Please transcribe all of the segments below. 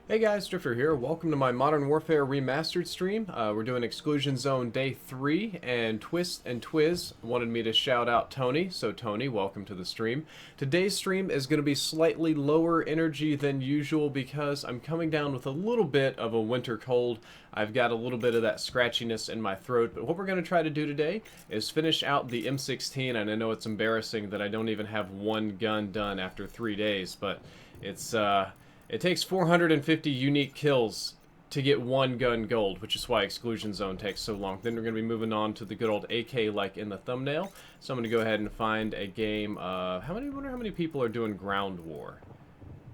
Hey guys, Drifter here. Welcome to my Modern Warfare Remastered stream. We're doing Exclusion Zone Day 3, and Twist and Twiz wanted me to shout out Tony. So Tony, welcome to the stream. Today's stream is going to be slightly lower energy than usual because I'm coming down with a little bit of a winter cold. I've got a little bit of that scratchiness in my throat, but what we're going to try to do today is finish out the M16, and I know it's embarrassing that I don't even have one gun done after 3 days, but it's, it takes 450 unique kills to get one gun gold, which is why Exclusion Zone takes so long. Then we're going to be moving on to the good old AK like in the thumbnail. So I'm going to go ahead and find a game. I wonder how many people are doing Ground War.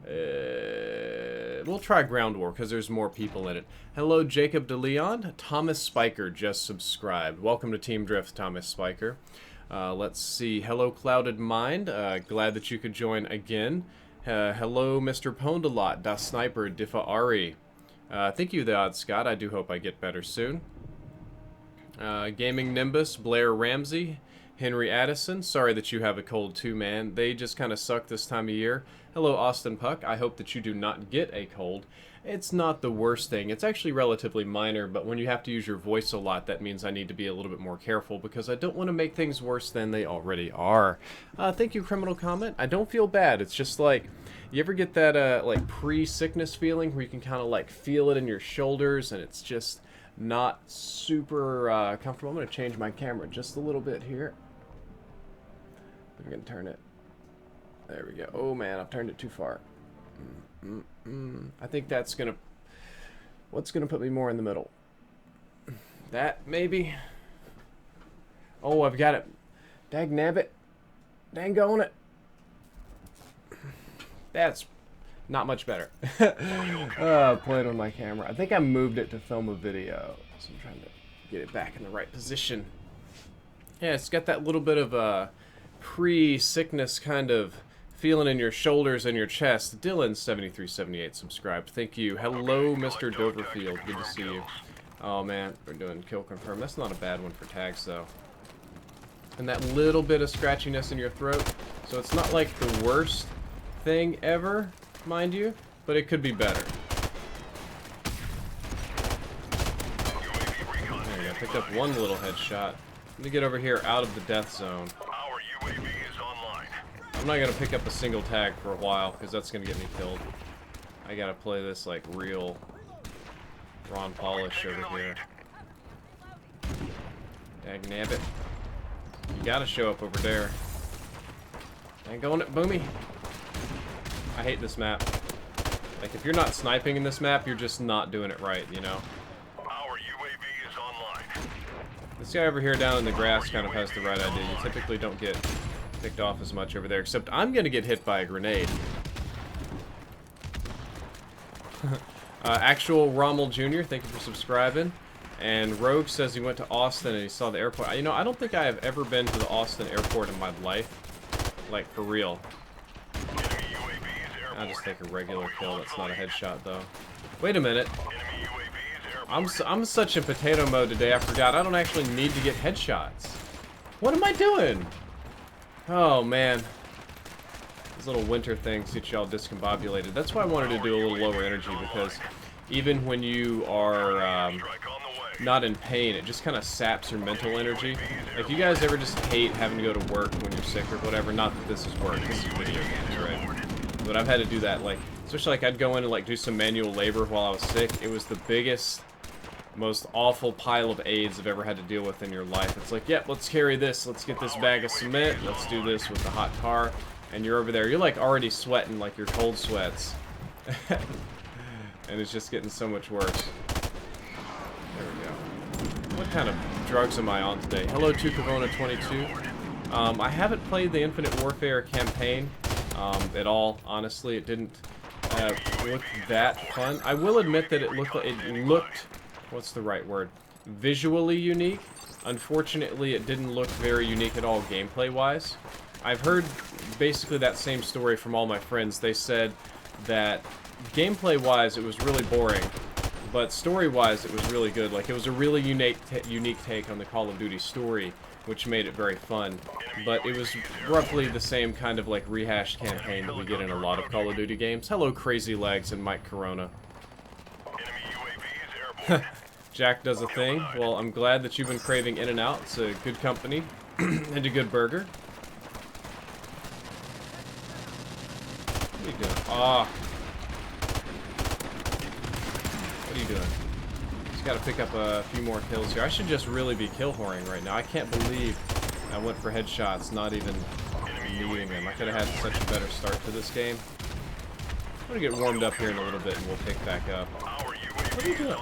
We'll try Ground War because there's more people in it. Hello, Jacob DeLeon. Thomas Spiker just subscribed. Welcome to Team Drift, Thomas Spiker. Let's see. Hello, Clouded Mind. Glad that you could join again. Hello, Mr. Pondalot, Da Sniper, Diffa Ari. Thank you, The Odd Scott. I do hope I get better soon. Gaming Nimbus, Blair Ramsey, Henry Addison. Sorry that you have a cold too, man. They just kind of suck this time of year. Hello, Austin Puck. I hope that you do not get a cold. It's not the worst thing. It's actually relatively minor, but when you have to use your voice a lot, that means I need to be a little bit more careful because I don't want to make things worse than they already are. Thank you, Criminal Comment. I don't feel bad. It's just like, you ever get that like pre-sickness feeling where you can kind of like feel it in your shoulders and it's just not super comfortable? I'm going to change my camera just a little bit here. I'm going to turn it. There we go. Oh man, I've turned it too far. I think that's gonna... What's gonna put me more in the middle? That, maybe? Oh, I've got it. Dag nabbit. Dang on it. That's not much better. Playing on my camera. I think I moved it to film a video. So I'm trying to get it back in the right position. Yeah, it's got that little bit of a pre-sickness kind of feeling in your shoulders and your chest. Dylan7378 subscribed. Thank you. Hello, Mr. Doverfield. Good to see you. Oh man, we're doing kill confirm. That's not a bad one for tags though. And that little bit of scratchiness in your throat. So it's not like the worst thing ever, mind you, but it could be better. There we go. Picked up one little headshot. Let me get over here out of the death zone. I'm not gonna pick up a single tag for a while because that's gonna get me killed. I gotta play this like real Ron Polish over here. Dag nabbit. You gotta show up over there. Dang on it, Boomy. I hate this map. Like if you're not sniping in this map, you're just not doing it right, you know? Our UAV is online. This guy over here down in the grass kind of has the right idea. You typically don't get picked off as much over there, except I'm gonna get hit by a grenade. Actual Rommel Jr., thank you for subscribing. And Rogue says he went to Austin and he saw the airport. You know, I don't think I have ever been to the Austin airport in my life. Like, for real. I'll just take a regular kill. That's not a headshot, though. Wait a minute. I'm such in potato mode today, I forgot. I don't actually need to get headshots. What am I doing? Oh man, these little winter things get y'all discombobulated. That's why I wanted to do a little lower energy, because even when you are not in pain, it just kind of saps your mental energy. Like, you guys ever just hate having to go to work when you're sick or whatever? Not that this is work, this is video games, right? But I've had to do that, like, especially like I'd go in and like do some manual labor while I was sick. It was the biggest, most awful pile of AIDS I've ever had to deal with in your life. It's like, yep, let's carry this. Let's get this bag of cement. Let's do this with the hot car. And you're over there. You're like already sweating like your cold sweats. And it's just getting so much worse. There we go. What kind of drugs am I on today? Hello to Corona22. I haven't played the Infinite Warfare campaign at all. Honestly, it didn't look that fun. I will admit that it looked what's the right word? Visually unique. Unfortunately, it didn't look very unique at all gameplay-wise. I've heard basically that same story from all my friends. They said that gameplay-wise it was really boring, but story-wise it was really good. Like, it was a really unique take on the Call of Duty story, which made it very fun. But it was roughly the same kind of like rehashed campaign that we get in a lot of Call of Duty games. Hello, Crazy Legs and Mike Corona. Jack does a thing. Well, I'm glad that you've been craving In-N-Out. It's a good company and a good burger. What are you doing? Ah. What are you doing? Just gotta pick up a few more kills here. I should just really be kill whoring right now. I can't believe I went for headshots, not even needing them. I could have had such a better start to this game. I'm gonna get warmed up here in a little bit and we'll pick back up. What are you doing?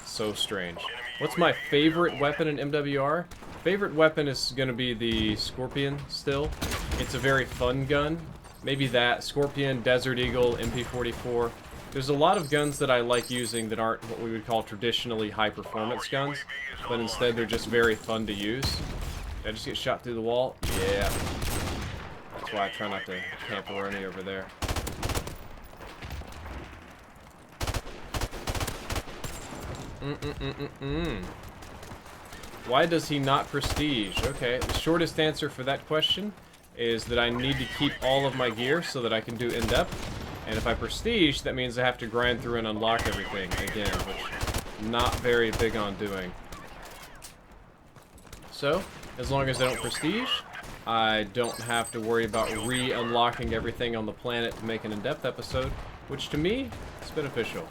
So strange. What's my favorite weapon in MWR? Favorite weapon is gonna be the Scorpion still. It's a very fun gun. Maybe that, Scorpion, Desert Eagle, MP44. There's a lot of guns that I like using that aren't what we would call traditionally high-performance guns, but instead they're just very fun to use. Did I just get shot through the wall? Yeah. That's why I try not to camperoni over there. Why does he not prestige? Okay, the shortest answer for that question is that I need to keep all of my gear so that I can do in-depth. And if I prestige, that means I have to grind through and unlock everything again, which I'm not very big on doing. So, as long as I don't prestige, I don't have to worry about re-unlocking everything on the planet to make an in-depth episode, which to me is beneficial.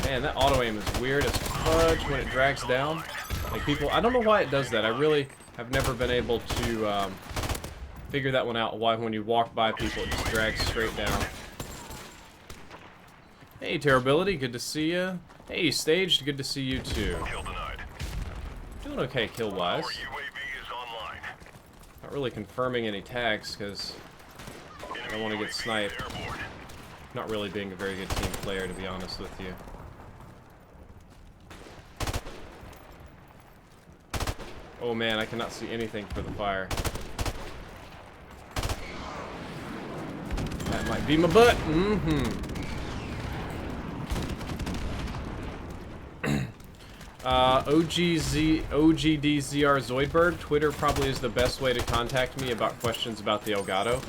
Man, that auto-aim is weird as fudge when it drags down. Like, people, I don't know why it does that. I really have never been able to figure that one out, why when you walk by people it just drags straight down. Hey, Terribility, good to see you. Hey, Staged, good to see you too. Doing okay kill-wise. Not really confirming any tags, because I don't want to get sniped. Not really being a very good team player, to be honest with you. Oh man, I cannot see anything for the fire. That might be my butt. OGDZR Zoidberg, Twitter probably is the best way to contact me about questions about the Elgato.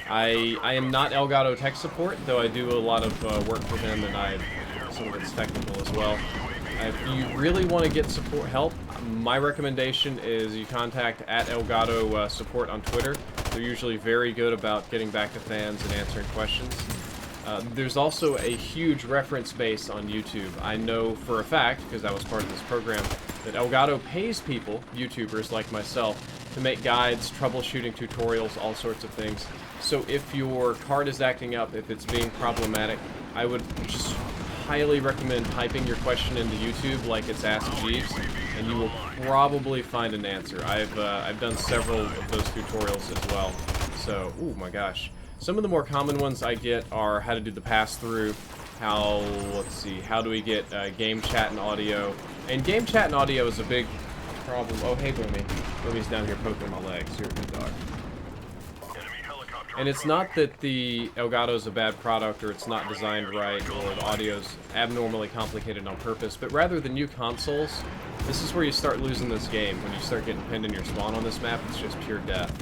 I am not Elgato tech support, though I do a lot of work for them, and some of it's technical as well. If you really want to get support help, my recommendation is you contact @Elgato support on Twitter. They're usually very good about getting back to fans and answering questions. There's also a huge reference base on YouTube. I know for a fact, because I was part of this program, that Elgato pays people, YouTubers like myself, to make guides, troubleshooting tutorials, all sorts of things. So if your card is acting up, if it's being problematic, I would just highly recommend typing your question into YouTube like it's Ask Jeeves, and you will probably find an answer. I've done several of those tutorials as well. So, oh my gosh. Some of the more common ones I get are how to do the pass-through, let's see, how do we get game chat and audio. And game chat and audio is a big problem. Oh, hey, Boomy. Boomy's down here poking my legs. You're a good dog. And it's not that the Elgato is a bad product or it's not designed right or the audio's abnormally complicated on purpose, but rather the new consoles, this is where you start losing this game. When you start getting pinned in your spawn on this map, it's just pure death.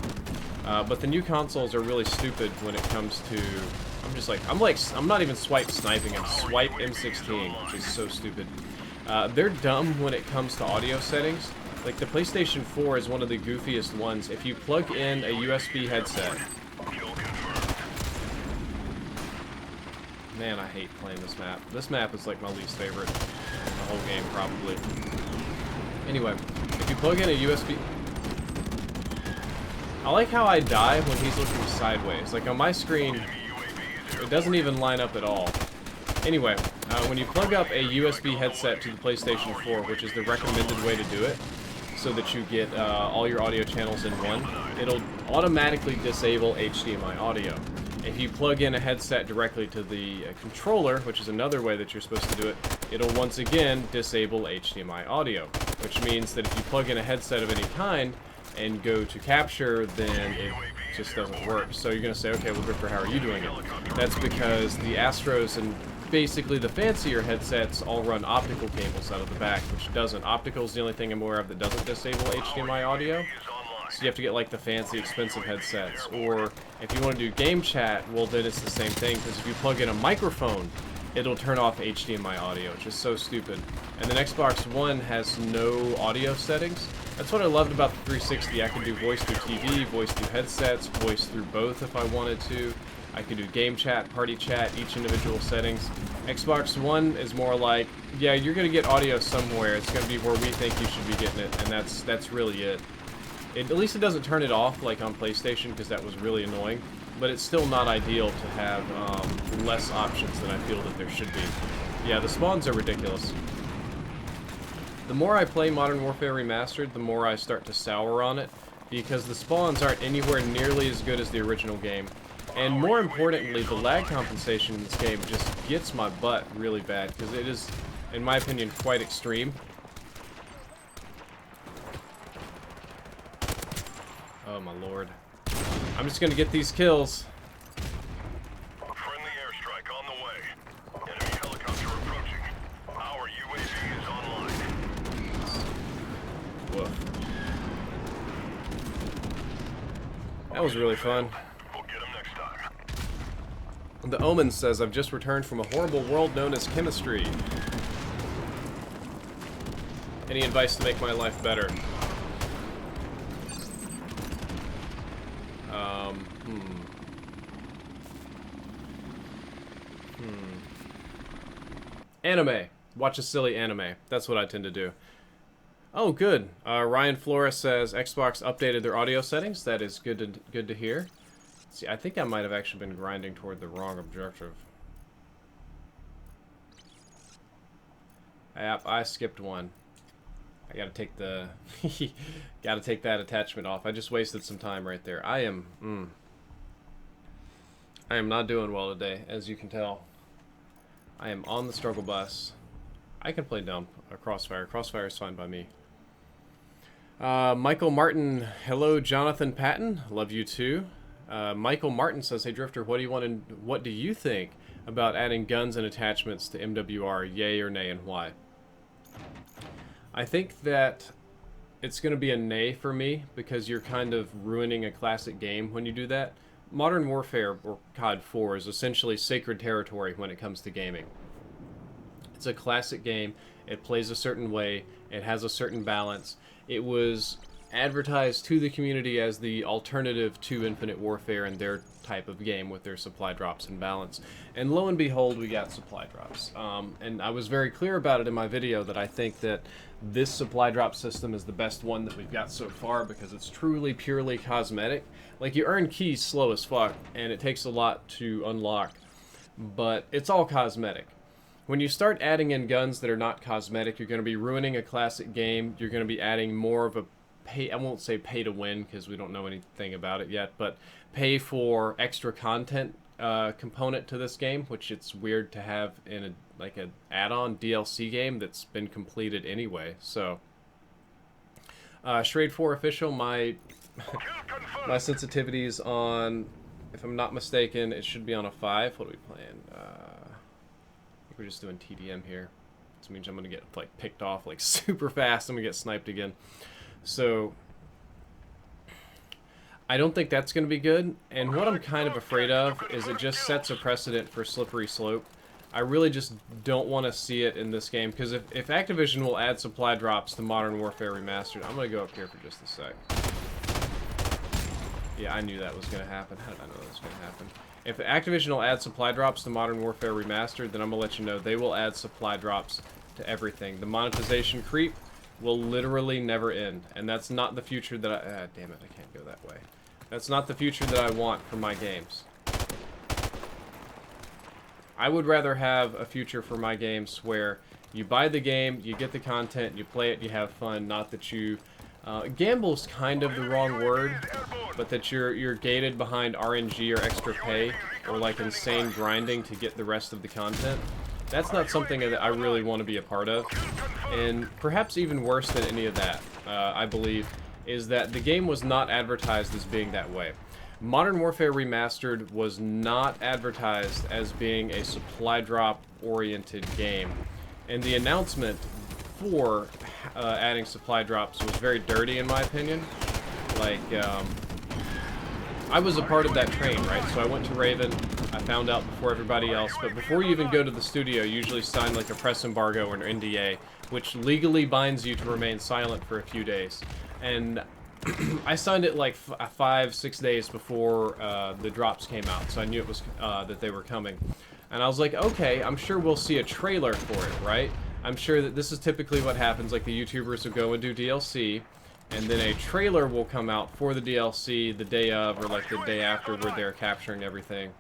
But the new consoles are really stupid when it comes to... I'm not even swipe sniping, I'm swipe M16, which is so stupid. They're dumb when it comes to audio settings. Like, the PlayStation 4 is one of the goofiest ones. If you plug in a USB headset... Man, I hate playing this map. This map is like my least favorite in the whole game, probably. Anyway, if you plug in a USB... I like how I die when he's looking sideways. Like, on my screen, it doesn't even line up at all. Anyway, when you plug up a USB headset to the PlayStation 4, which is the recommended way to do it, so that you get all your audio channels in one, it'll automatically disable HDMI audio. If you plug in a headset directly to the controller, which is another way that you're supposed to do it, it'll once again disable HDMI audio, which means that if you plug in a headset of any kind and go to capture, then it just doesn't work. So you're going to say, okay, well, Ripper, how are you doing it? That's because the Astros and basically the fancier headsets all run optical cables out of the back, which doesn't. Optical is the only thing I'm aware of that doesn't disable HDMI audio. So you have to get like the fancy, expensive headsets. Or if you want to do game chat, well, then it's the same thing, because if you plug in a microphone it'll turn off HDMI audio. It's just so stupid. And the Xbox One has no audio settings. That's what I loved about the 360. I could do voice through TV, voice through headsets, voice through both if I wanted to. I could do game chat, party chat, each individual settings. Xbox One is more like, yeah, you're going to get audio somewhere. It's going to be where we think you should be getting it, and that's really it. At least it doesn't turn it off like on PlayStation, because that was really annoying. But it's still not ideal to have less options than I feel that there should be. Yeah, the spawns are ridiculous. The more I play Modern Warfare Remastered, the more I start to sour on it, because the spawns aren't anywhere nearly as good as the original game. And more importantly, the lag compensation in this game just gets my butt really bad, because it is, in my opinion, quite extreme. Oh my lord. I'm just gonna get these kills. Friendly airstrike on the way. Enemy helicopter approaching. Our UAV is online. Woof. That was really fun. We'll get them next time. The Omen says, I've just returned from a horrible world known as chemistry. Any advice to make my life better? Anime. Watch a silly anime. That's what I tend to do. Oh, good. Ryan Flores says Xbox updated their audio settings. That is good to hear. See, I think I might have actually been grinding toward the wrong objective. Yep, I skipped one. I gotta take the gotta take that attachment off. I just wasted some time right there. I am not doing well today, as you can tell. I am on the struggle bus. I can play down a Crossfire. Crossfire is fine by me. Michael Martin, hello Jonathan Patton. Love you too. Michael Martin says, hey Drifter, what do you think about adding guns and attachments to MWR? Yay or nay, and why? I think that it's going to be a nay for me, because you're kind of ruining a classic game when you do that. Modern Warfare, or COD 4, is essentially sacred territory when it comes to gaming. It's a classic game. It plays a certain way. It has a certain balance. It was advertised to the community as the alternative to Infinite Warfare and their type of game with their supply drops and balance. And lo and behold, we got supply drops. And I was very clear about it in my video that I think that this supply drop system is the best one that we've got so far, because it's truly, purely cosmetic. Like, you earn keys slow as fuck, and it takes a lot to unlock, but it's all cosmetic. When you start adding in guns that are not cosmetic, you're going to be ruining a classic game. You're going to be adding more of a I won't say pay to win, because we don't know anything about it yet, but pay for extra content component to this game, which it's weird to have in an add-on DLC game that's been completed anyway. So Shrade 4 official, my my sensitivities on, if I'm not mistaken, it should be on a 5. What are we playing? We're just doing TDM here. This means I'm gonna get like picked off like super fast. I'm gonna get sniped again. So I don't think that's going to be good, and what I'm kind of afraid of is it just sets a precedent for slippery slope. I really just don't want to see it in this game, because if Activision will add supply drops to Modern Warfare Remastered, I'm going to go up here for just a sec. Yeah, I knew that was going to happen. How did I know that was going to happen? If Activision will add supply drops to Modern Warfare Remastered, then I'm going to let you know they will add supply drops to everything. The monetization creep will literally never end, and that's not the future that I... damn it, I can't go that way. That's not the future that I want for my games. I would rather have a future for my games where you buy the game, you get the content, you play it, you have fun, not that you... gamble's kind of the wrong word, but that you're gated behind RNG or extra pay, or like insane grinding to get the rest of the content. That's not something that I really want to be a part of. And perhaps even worse than any of that, I believe, is that the game was not advertised as being that way. Modern Warfare Remastered was not advertised as being a supply drop oriented game. And the announcement for adding supply drops was very dirty in my opinion. Like, I was a part of that train, right? So I went to Raven, I found out before everybody else. But before you even go to the studio, you usually sign like a press embargo or an NDA, which legally binds you to remain silent for a few days. And I signed it like 5-6 days before the drops came out, so I knew it was that they were coming. And I was like, okay, I'm sure we'll see a trailer for it, right? I'm sure that this is typically what happens, like the YouTubers will go and do DLC, and then a trailer will come out for the DLC the day of, or like the day after, where they're capturing everything.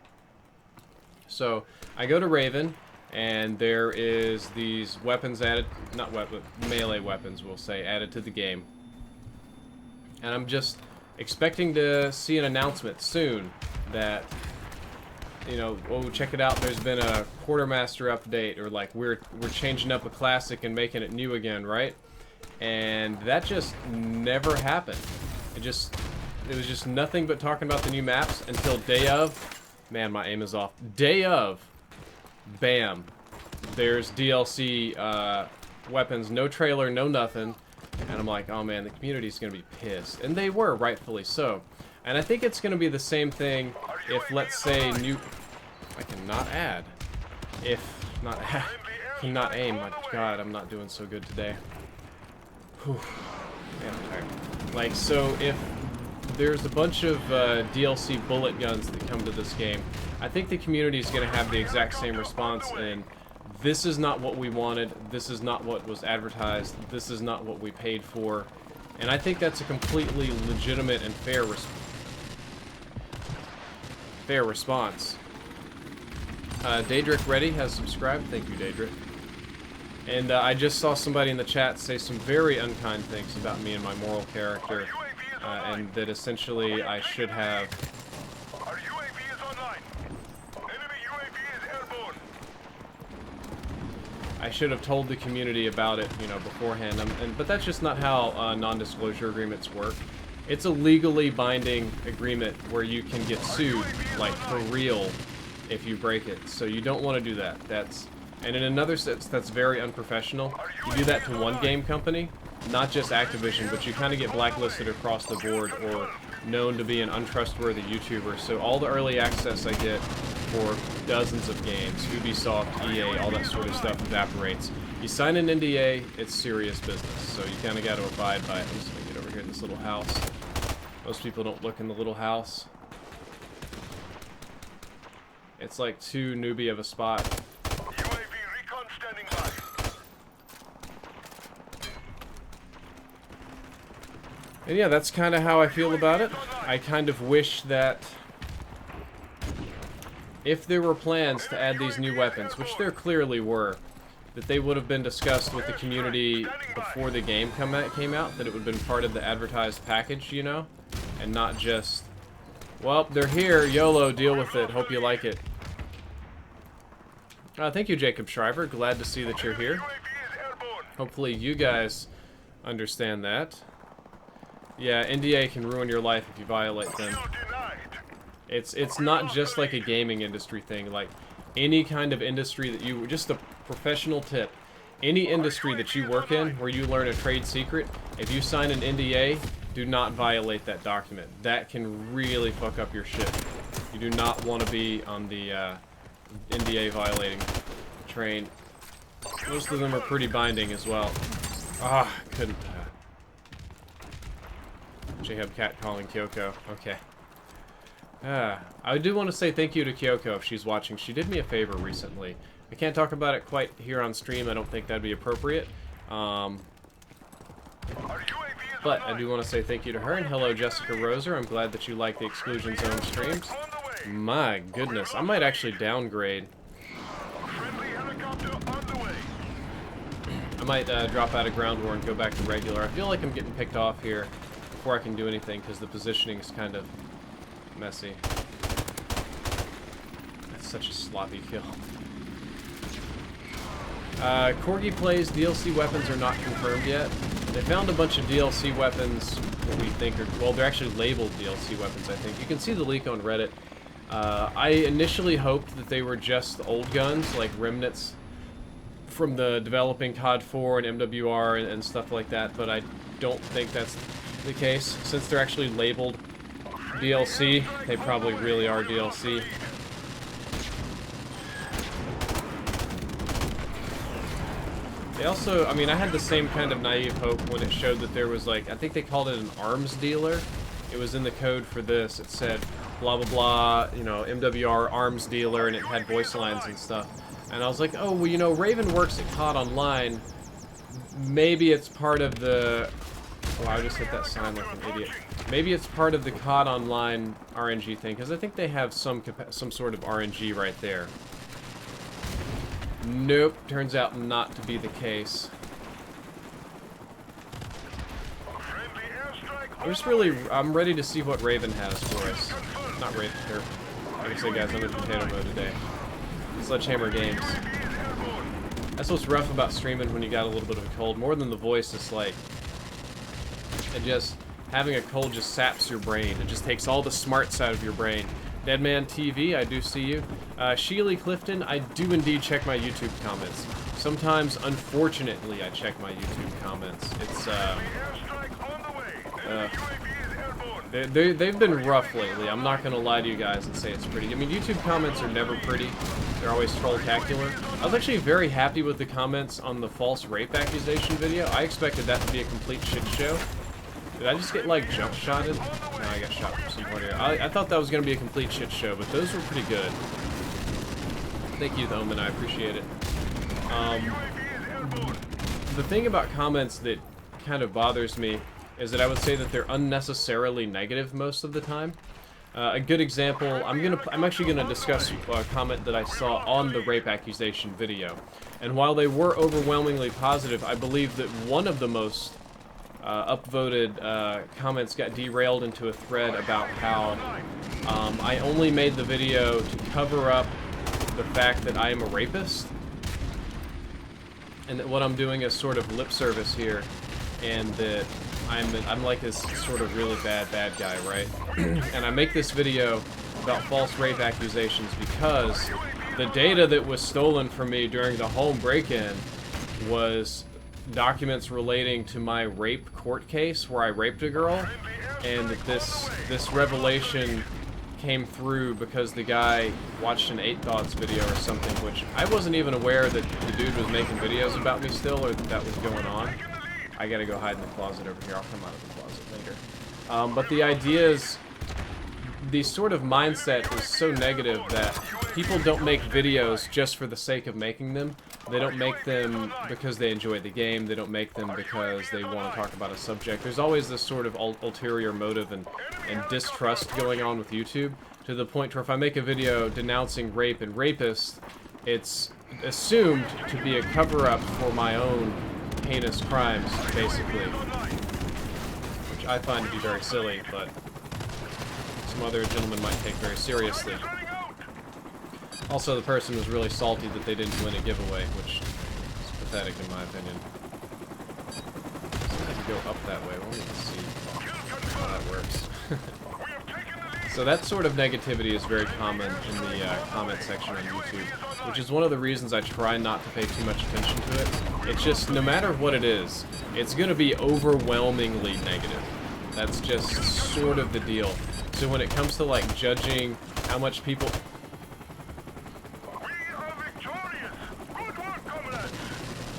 So, I go to Raven, and there is these weapons added, not weapon, melee weapons, we'll say, added to the game. And I'm just expecting to see an announcement soon that, you know, oh, check it out, there's been a Quartermaster update, or like we're changing up a classic and making it new again, right? And that just never happened. It was just nothing but talking about the new maps until day of. Man, my aim is off. Day of, bam, there's DLC weapons, no trailer, no nothing. And I'm like, oh man, the community's gonna be pissed. And they were, rightfully so. And I think it's gonna be the same thing if, let's say, new... I cannot add. If not add, cannot aim. My God, I'm not doing so good today. Whew. Man, I'm tired. Like, so if there's a bunch of DLC bullet guns that come to this game, I think the community's gonna have the exact same response, and this is not what we wanted, this is not what was advertised, this is not what we paid for. And I think that's a completely legitimate and fair response. Daedric Reddy has subscribed. Thank you, Daedric. And I just saw somebody in the chat say some very unkind things about me and my moral character, and that essentially I should have... Our UAV is online. Enemy UAV is airborne. I should have told the community about it, you know, beforehand. But that's just not how non-disclosure agreements work. It's a legally binding agreement where you can get sued, like, for real, if you break it. So you don't want to do that. And in another sense, that's very unprofessional. You do that to one game company, not just Activision, but you kind of get blacklisted across the board or known to be an untrustworthy YouTuber. So all the early access I get for dozens of games, Ubisoft, EA, all that sort of stuff evaporates. You sign an NDA, it's serious business. So you kind of got to abide by it. I'm just going to get over here in this little house. Most people don't look in the little house. It's like too newbie of a spot. UAV recon standing by. And yeah, that's kind of how I feel about it. I kind of wish that if there were plans to add these new weapons, which there clearly were, that they would have been discussed with the community before the game came out, that it would have been part of the advertised package, you know? And not just, well, they're here, YOLO, deal with it, hope you like it. Thank you, Jacob Shriver. Glad to see that you're here. Hopefully you guys understand that. Yeah, NDA can ruin your life if you violate them. It's not just like a gaming industry thing. Like, any kind of industry that you... Just a professional tip. Any industry that you work in where you learn a trade secret, if you sign an NDA, do not violate that document. That can really fuck up your shit. You do not want to be on the... NDA violating train. Most of them are pretty binding as well. Ah, couldn't. J-Hub Cat calling Kyoko. Okay. I do want to say thank you to Kyoko if she's watching. She did me a favor recently. I can't talk about it quite here on stream. I don't think that'd be appropriate. But I do want to say thank you to her, and hello Jessica Roser. I'm glad that you like the Exlcusion Zone streams. My goodness, I might actually downgrade. I might drop out of ground war and go back to regular. I feel like I'm getting picked off here before I can do anything because the positioning is kind of messy. That's such a sloppy kill. Corgi Plays DLC weapons are not confirmed yet. They found a bunch of DLC weapons that we think are... Well, they're actually labeled DLC weapons, I think. You can see the leak on Reddit. I initially hoped that they were just old guns, like remnants from the developing COD 4 and MWR and stuff like that, but I don't think that's the case. Since they're actually labeled DLC, they probably really are DLC. They also, I mean, I had the same kind of naive hope when it showed that there was, like, I think they called it an arms dealer. It was in the code for this. It said, blah, blah, blah, you know, MWR arms dealer, and it had voice lines and stuff. And I was like, oh, well, you know, Raven works at COD Online. Maybe it's part of the... Oh, I just hit that sign like an idiot. Maybe it's part of the COD Online RNG thing, because I think they have some sort of RNG right there. Nope, turns out not to be the case. I'm ready to see what Raven has for us. Not Raven, or, like I say guys, I'm in potato mode today. Sledgehammer Games. That's what's rough about streaming when you got a little bit of a cold. More than the voice, it's like... It just... Having a cold just saps your brain. It just takes all the smarts out of your brain. Deadman TV, I do see you. Sheely Clifton, I do indeed check my YouTube comments. Sometimes, unfortunately, I check my YouTube comments. It's, they've been rough lately. I'm not gonna lie to you guys and say it's pretty. I mean, YouTube comments are never pretty. They're always troll-tacular. I was actually very happy with the comments on the false rape accusation video. I expected that to be a complete shit show. Did I just get, like, jump-shotted? No, I got shot from some point here. I thought that was gonna be a complete shit show, but those were pretty good. Thank you, Thoman. I appreciate it. The thing about comments that kind of bothers me is that I would say that they're unnecessarily negative most of the time. A good example, I'm actually gonna discuss a comment that I saw on the rape accusation video. And while they were overwhelmingly positive, I believe that one of the most upvoted comments got derailed into a thread about how I only made the video to cover up the fact that I am a rapist. And that what I'm doing is sort of lip service here, and that I'm like this sort of really bad guy, right? And I make this video about false rape accusations because the data that was stolen from me during the home break-in was documents relating to my rape court case where I raped a girl, and that this revelation came through because the guy watched an 8 Thoughts video or something, which I wasn't even aware that the dude was making videos about me still, or that was going on. I gotta go hide in the closet over here. I'll come out of the closet later. But the idea is, the sort of mindset is so negative that people don't make videos just for the sake of making them. They don't make them because they enjoy the game. They don't make them because they want to talk about a subject. There's always this sort of ulterior motive and distrust going on with YouTube, to the point where if I make a video denouncing rape and rapists, it's assumed to be a cover-up for my own heinous crimes, basically. Which I find to be very silly, but some other gentlemen might take very seriously. Also, the person was really salty that they didn't win a giveaway, which is pathetic in my opinion. So I have to go up that way. We'll need to see how that works. So that sort of negativity is very common in the comment section on YouTube, which is one of the reasons I try not to pay too much attention to it. It's just, no matter what it is, it's going to be overwhelmingly negative. That's just sort of the deal. So when it comes to, like, judging how much people...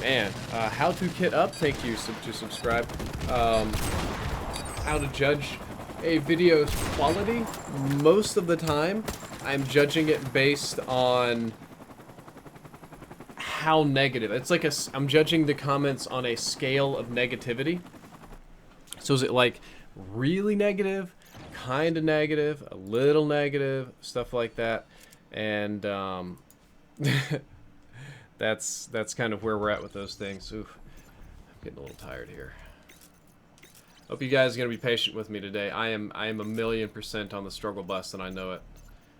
Man, how to kit up, thank you to subscribe. How to judge a video's quality, most of the time, I'm judging it based on how negative. It's like I'm judging the comments on a scale of negativity. So is it like really negative, kind of negative, a little negative, stuff like that, and that's kind of where we're at with those things. Oof, I'm getting a little tired here. Hope you guys are gonna be patient with me today. I am 1,000,000% on the struggle bus, and I know it.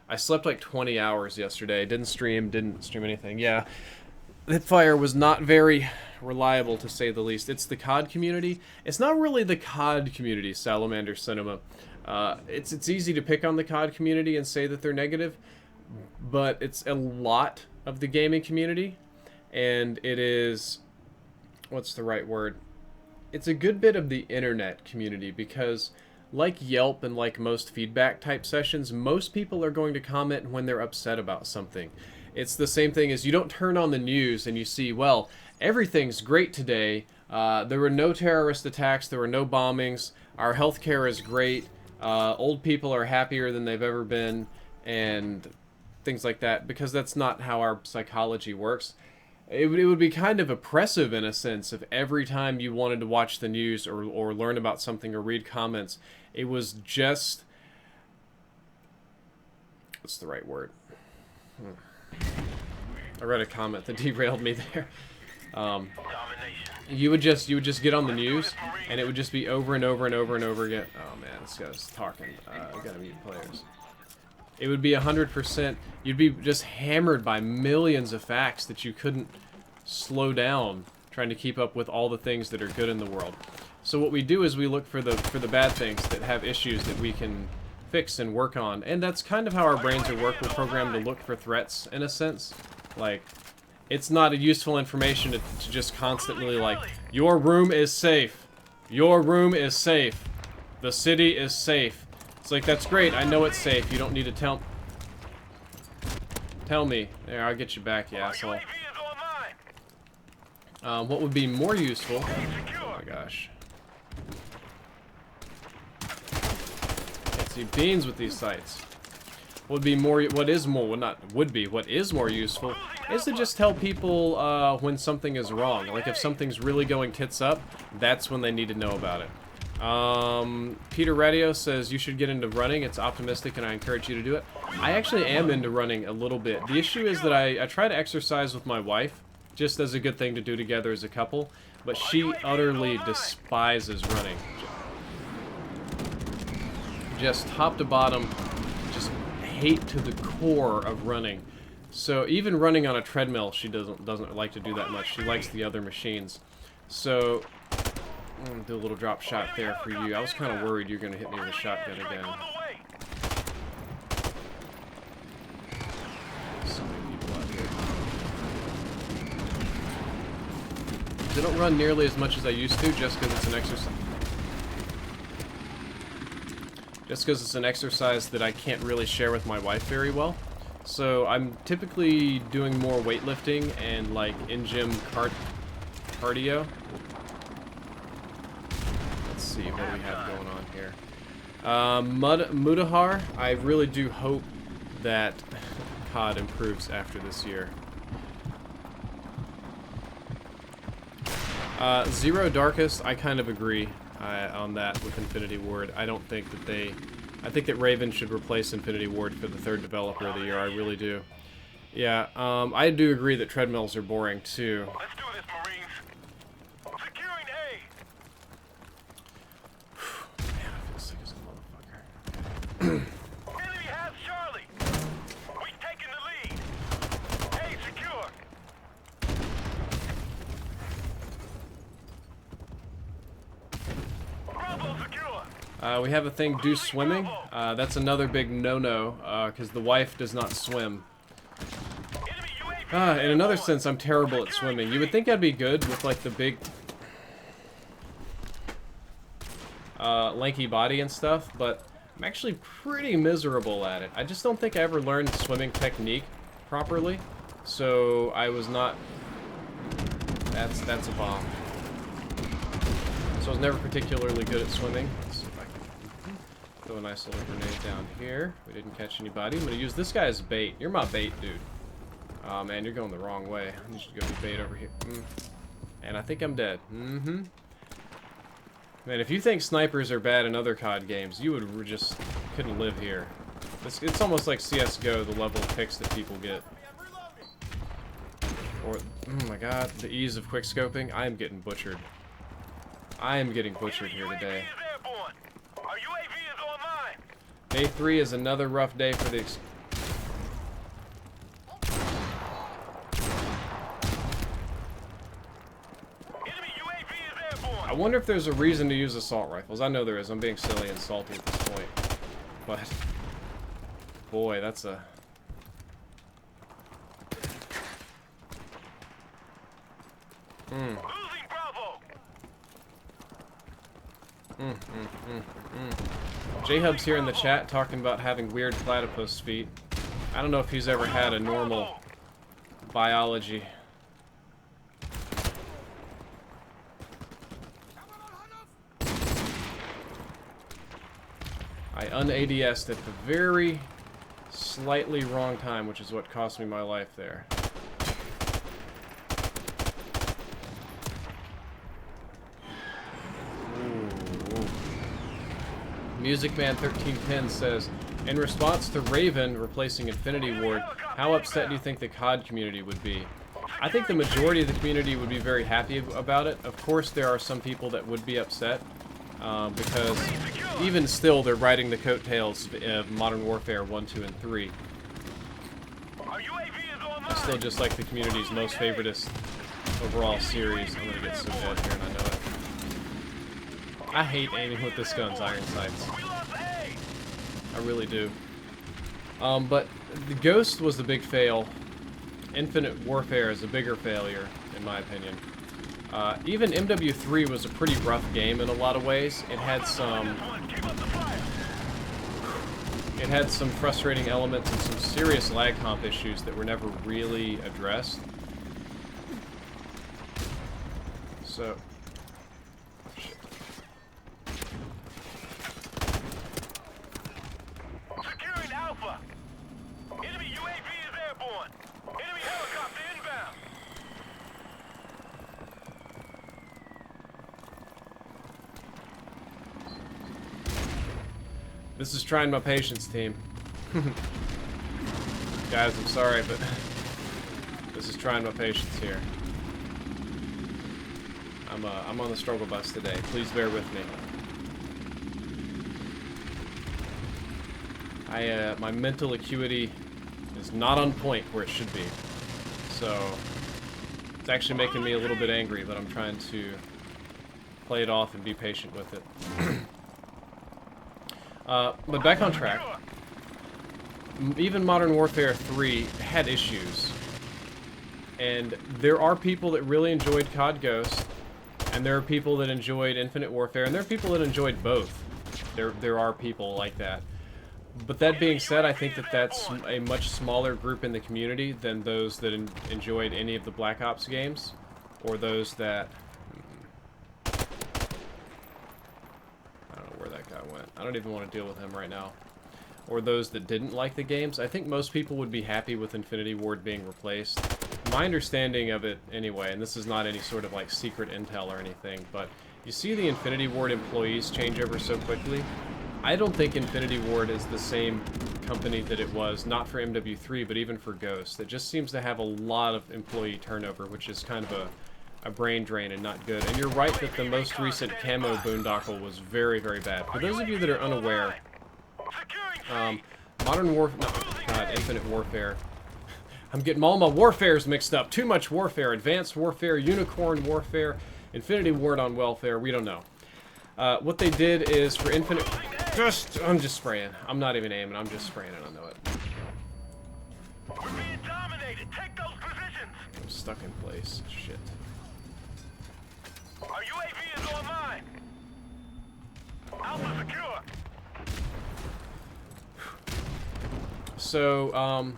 I slept like 20 hours yesterday. Didn't stream anything. Yeah, Hipfire was not very reliable, to say the least. It's the COD community. It's not really the COD community, Salamander Cinema. It's easy to pick on the COD community and say that they're negative, but it's a lot of the gaming community, and it is, what's the right word? It's a good bit of the internet community, because like Yelp and like most feedback type sessions, most people are going to comment when they're upset about something. It's the same thing as you don't turn on the news and you see, well, everything's great today. There were no terrorist attacks. There were no bombings. Our healthcare is great. Old people are happier than they've ever been, and things like that, because that's not how our psychology works. It would be kind of oppressive in a sense if every time you wanted to watch the news or learn about something or read comments, it was just... What's the right word? I read a comment that derailed me there. You would just get on the news, and it would just be over and over and over and over again. Oh man, this guy's talking. We gotta mute players. It would be 100%. You'd be just hammered by millions of facts that you couldn't slow down trying to keep up with all the things that are good in the world. So what we do is we look for the bad things that have issues that we can fix and work on, and that's kind of how our brains are work. We're programmed to look for threats in a sense. Like, it's not a useful information to just constantly like, your room is safe, your room is safe, the city is safe. It's like, that's great, I know it's safe, you don't need to tell me. There, I'll get you back, you asshole. What would be more useful... Oh my gosh. Can't see beans with these sights. What is more useful is to just tell people when something is wrong. Like if something's really going tits up, that's when they need to know about it. Peter Radio says you should get into running. It's optimistic and I encourage you to do it. I actually am into running a little bit. The issue is that I try to exercise with my wife, just as a good thing to do together as a couple, but she utterly despises running. Just top to bottom, just hate to the core of running. So even running on a treadmill, she doesn't like to do that much. She likes the other machines. So I'm gonna do a little drop shot there for you. I was kind of worried you're gonna hit me with a shotgun again. So many people out here. I don't run nearly as much as I used to, just because it's an exercise. Just because it's an exercise that I can't really share with my wife very well. So I'm typically doing more weightlifting and like in-gym cardio. Let's see what we have going on here. Mudahar, I really do hope that COD improves after this year. Zero Darkest, I kind of agree on that with Infinity Ward. I don't think that I think that Raven should replace Infinity Ward for the third developer of the year. I really do. Yeah, I do agree that treadmills are boring too. Let's do this, Marines. Securing A. Man, I feel sick as a motherfucker. Enemy has Charlie. We've taken the lead. A secure. Bravo secure. We have a thing, do swimming. That's another big no-no, because the wife does not swim. In another sense, I'm terrible at swimming. You would think I'd be good with, like, the big... lanky body and stuff, but I'm actually pretty miserable at it. I just don't think I ever learned swimming technique properly, so I was not... That's a bomb. So I was never particularly good at swimming. Let's see if I can throw a nice little grenade down here. We didn't catch anybody. I'm gonna use this guy as bait. You're my bait, dude. Oh man, you're going the wrong way. I need you to go be bait over here. And I think I'm dead. Man, if you think snipers are bad in other COD games, you would just couldn't live here. It's almost like CSGO, the level of picks that people get. Or, oh my god, the ease of quickscoping. I am getting butchered. I am getting butchered here today. Day 3 is another rough day for the... I wonder if there's a reason to use assault rifles. I know there is. I'm being silly and salty at this point. But... boy, that's a... J-Hub's here in the chat talking about having weird platypus feet. I don't know if he's ever had a normal biology. I un-ADS'd at the very slightly wrong time, which is what cost me my life there. Music Man 1310 says, in response to Raven replacing Infinity Ward, how upset do you think the COD community would be? I think the majority of the community would be very happy about it. Of course, there are some people that would be upset, because even still, they're riding the coattails of Modern Warfare 1, 2, and 3. I still just like the community's most favoritist overall series. I'm gonna get so dead here, and I know it. I hate aiming with this gun's iron sights. I really do. But the Ghost was the big fail. Infinite Warfare is a bigger failure, in my opinion. Even MW3 was a pretty rough game in a lot of ways. It had some frustrating elements and some serious lag comp issues that were never really addressed. So, shit. Securing Alpha. Enemy UAV is airborne. Enemy helicopter inbound. This is trying my patience, team. Guys, I'm sorry, but this is trying my patience here. I'm on the struggle bus today. Please bear with me. My mental acuity is not on point where it should be. So, it's actually making me a little bit angry, but I'm trying to play it off and be patient with it. But back on track. Even Modern Warfare 3 had issues. And there are people that really enjoyed COD Ghost, and there are people that enjoyed Infinite Warfare, and there are people that enjoyed both. There are people like that. But that being said, I think that that's a much smaller group in the community than those that enjoyed any of the Black Ops games, or those that... I don't know where that guy went. I don't even want to deal with him right now. Or those that didn't like the games. I think most people would be happy with Infinity Ward being replaced. My understanding of it, anyway, and this is not any sort of like secret intel or anything, but you see the Infinity Ward employees change over so quickly. I don't think Infinity Ward is the same company that it was, not for MW3, but even for Ghost. It just seems to have a lot of employee turnover, which is kind of a brain drain and not good. And you're right that the most recent camo boondoggle was very, very bad. For those of you that are unaware, Modern Warfare, no, God, Infinite Warfare. I'm getting all my warfares mixed up. Too much warfare. Advanced Warfare, Unicorn Warfare, Infinity Ward on welfare. We don't know. What they did is for Infinite... I'm just spraying. I'm not even aiming. I'm just spraying and I know it. We're being dominated. Take those positions. I'm stuck in place. Shit. Our UAV is online. Alpha secure. So,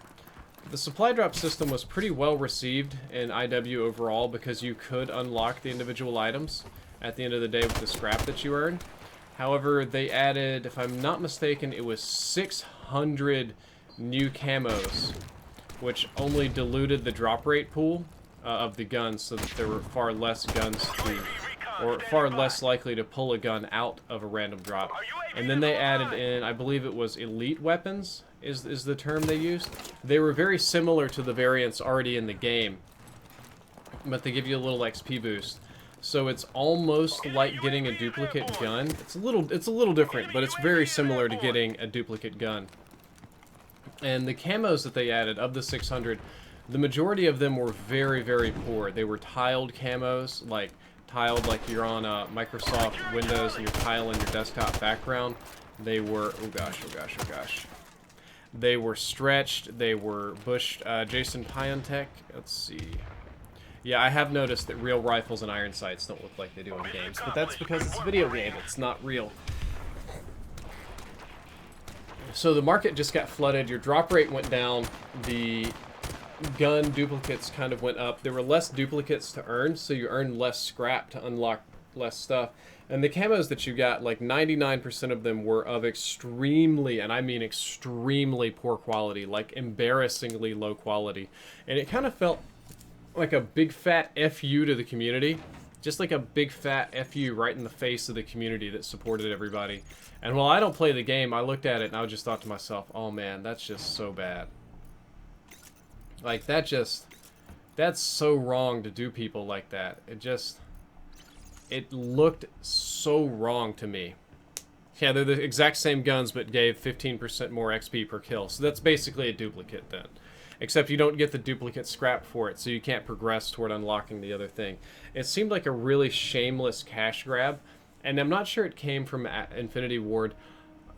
the supply drop system was pretty well received in IW overall because you could unlock the individual items at the end of the day with the scrap that you earn. However, they added, if I'm not mistaken, it was 600 new camos, which only diluted the drop rate pool of the guns so that there were far less guns to, or far less likely to pull a gun out of a random drop. And then they added in, I believe it was elite weapons, is the term they used. They were very similar to the variants already in the game, but they give you a little XP boost. So it's almost like getting a duplicate gun. It's a little different, but it's very similar to getting a duplicate gun. And the camos that they added, of the 600, the majority of them were very, very poor. They were tiled camos, like tiled like you're on Microsoft Windows and you're tiling your desktop background. They were, oh gosh, oh gosh, oh gosh. They were stretched, they were bushed. Jason Piontek, let's see. Yeah, I have noticed that real rifles and iron sights don't look like they do in games, but that's because it's a video game, it's not real. So the market just got flooded, your drop rate went down, the gun duplicates kind of went up. There were less duplicates to earn, so you earned less scrap to unlock less stuff. And the camos that you got, like 99% of them were of extremely, and I mean extremely poor quality, like embarrassingly low quality. And it kind of felt like a big fat FU to the community. Just like a big fat FU right in the face of the community that supported everybody. And while I don't play the game, I looked at it and I just thought to myself, oh man, that's just so bad. Like, that's so wrong to do people like that. It looked so wrong to me. Yeah, they're the exact same guns, but gave 15% more XP per kill. So that's basically a duplicate then. Except you don't get the duplicate scrap for it, so you can't progress toward unlocking the other thing. It seemed like a really shameless cash grab, and I'm not sure it came from Infinity Ward.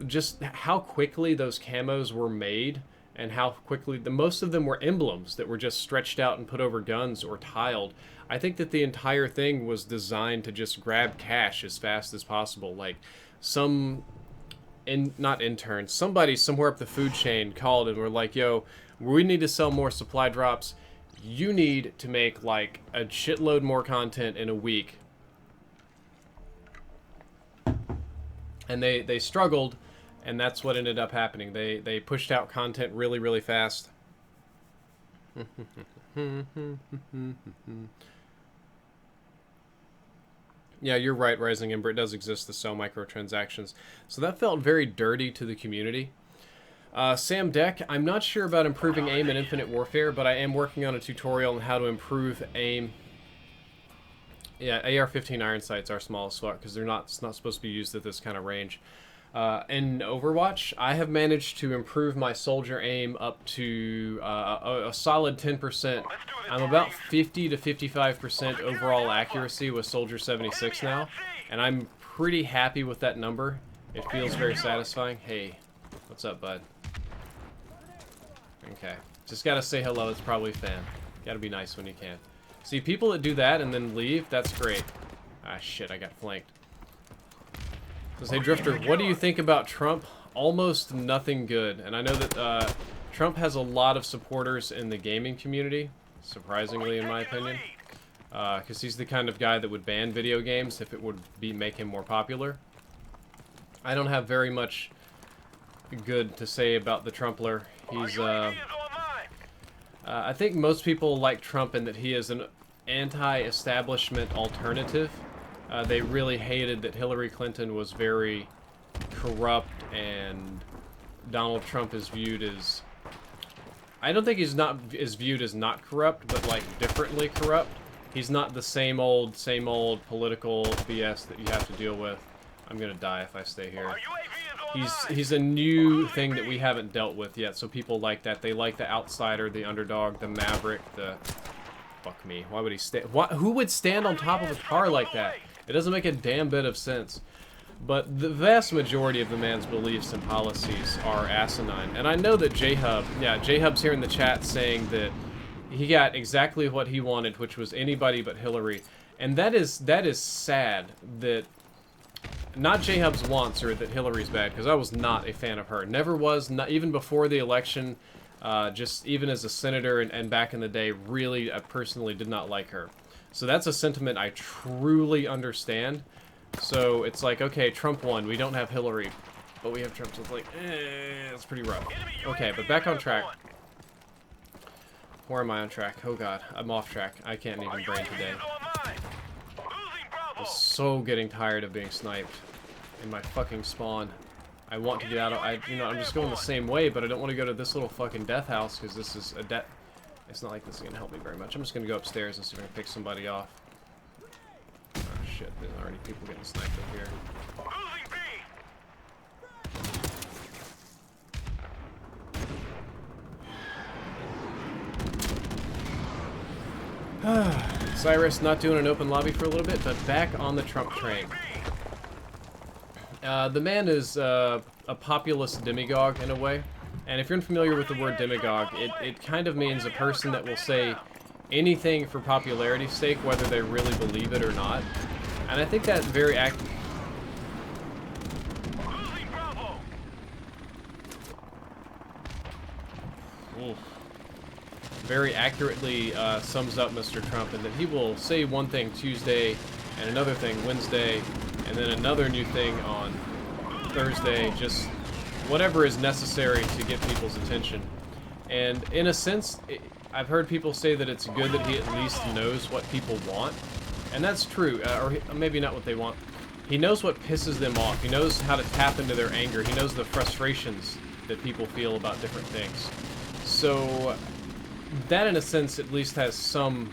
Just how quickly those camos were made, and how quickly most of them were emblems that were just stretched out and put over guns or tiled. I think that the entire thing was designed to just grab cash as fast as possible. Like, not interns, somebody somewhere up the food chain called and were like, yo, we need to sell more supply drops. You need to make like a shitload more content in a week. And they struggled, and that's what ended up happening. They pushed out content really, really fast. Yeah, you're right, Rising Ember. It does exist to sell microtransactions. So that felt very dirty to the community. Sam Deck, I'm not sure about improving aim in Infinite Warfare, but I am working on a tutorial on how to improve aim. Yeah, AR-15 iron sights are small as fuck because they're not supposed to be used at this kind of range. In Overwatch, I have managed to improve my soldier aim up to a solid 10%. I'm about 50 to 55% overall accuracy with Soldier 76 now, and I'm pretty happy with that number. It feels very satisfying. Hey, what's up, bud? Okay, just gotta say hello. It's probably a fan. Gotta be nice when you can. See, people that do that and then leave, that's great. Ah, shit, I got flanked. Says, hey, Drifter, what do you think about Trump? Almost nothing good. And I know that Trump has a lot of supporters in the gaming community, surprisingly, in my opinion. Because he's the kind of guy that would ban video games if it would make him more popular. I don't have very much good to say about the Trumpler. He's, I think most people like Trump in that he is an anti-establishment alternative. They really hated that Hillary Clinton was very corrupt, and Donald Trump is viewed as... I don't think he's viewed as not corrupt, but like differently corrupt. He's not the same old political BS that you have to deal with. I'm gonna die if I stay here. He's a new thing that we haven't dealt with yet, so people like that. They like the outsider, the underdog, the maverick, the... Fuck me. Why would he stand... Who would stand on top of a car like that? It doesn't make a damn bit of sense. But the vast majority of the man's beliefs and policies are asinine. And I know that J-Hub... Yeah, J-Hub's here in the chat saying that he got exactly what he wanted, which was anybody but Hillary. And that is sad that... Not J-Hub's wants or that Hillary's bad, because I was not a fan of her. Never was, not even before the election, just even as a senator and back in the day, really, I personally did not like her. So that's a sentiment I truly understand. So it's like, okay, Trump won, we don't have Hillary, but we have Trump, so it's like, it's pretty rough. Okay, but back on track. Where am I on track? Oh god, I'm off track. I can't even brain today. I'm so getting tired of being sniped in my fucking spawn. I want to get out of... I'm just going the same way, but I don't want to go to this little fucking death house, because this is a death... It's not like this is going to help me very much. I'm just going to go upstairs and see if I can pick somebody off. Oh shit, there's already people getting sniped up here. Cyrus not doing an open lobby for a little bit, but back on the Trump train. The man is a populist demagogue in a way, and if you're unfamiliar with the word demagogue, it kind of means a person that will say anything for popularity's sake, whether they really believe it or not. And I think that very very accurately sums up Mr. Trump, and that he will say one thing Tuesday and another thing Wednesday, And then another new thing on Thursday, just whatever is necessary to get people's attention. And in a sense, I've heard people say that it's good that he at least knows what people want. And that's true, or maybe not what they want. He knows what pisses them off. He knows how to tap into their anger. He knows the frustrations that people feel about different things. So that, in a sense, at least has some...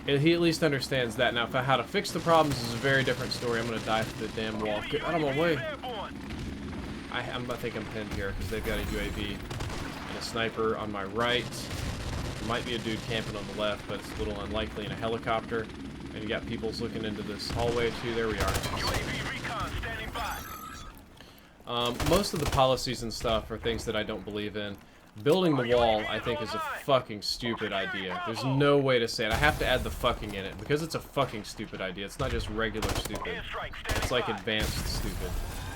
He at least understands that. Now, how to fix the problems is a very different story. I'm going to die through the damn wall. Get out of my way. I think I'm pinned here because they've got a UAV and a sniper on my right. There might be a dude camping on the left, but it's a little unlikely, in a helicopter. And you got people's looking into this hallway too. There we are. Most of the policies and stuff are things that I don't believe in. Building the wall, I think, is a fucking stupid idea. There's no way to say it. I have to add the fucking in it because it's a fucking stupid idea. It's not just regular stupid. It's like advanced stupid.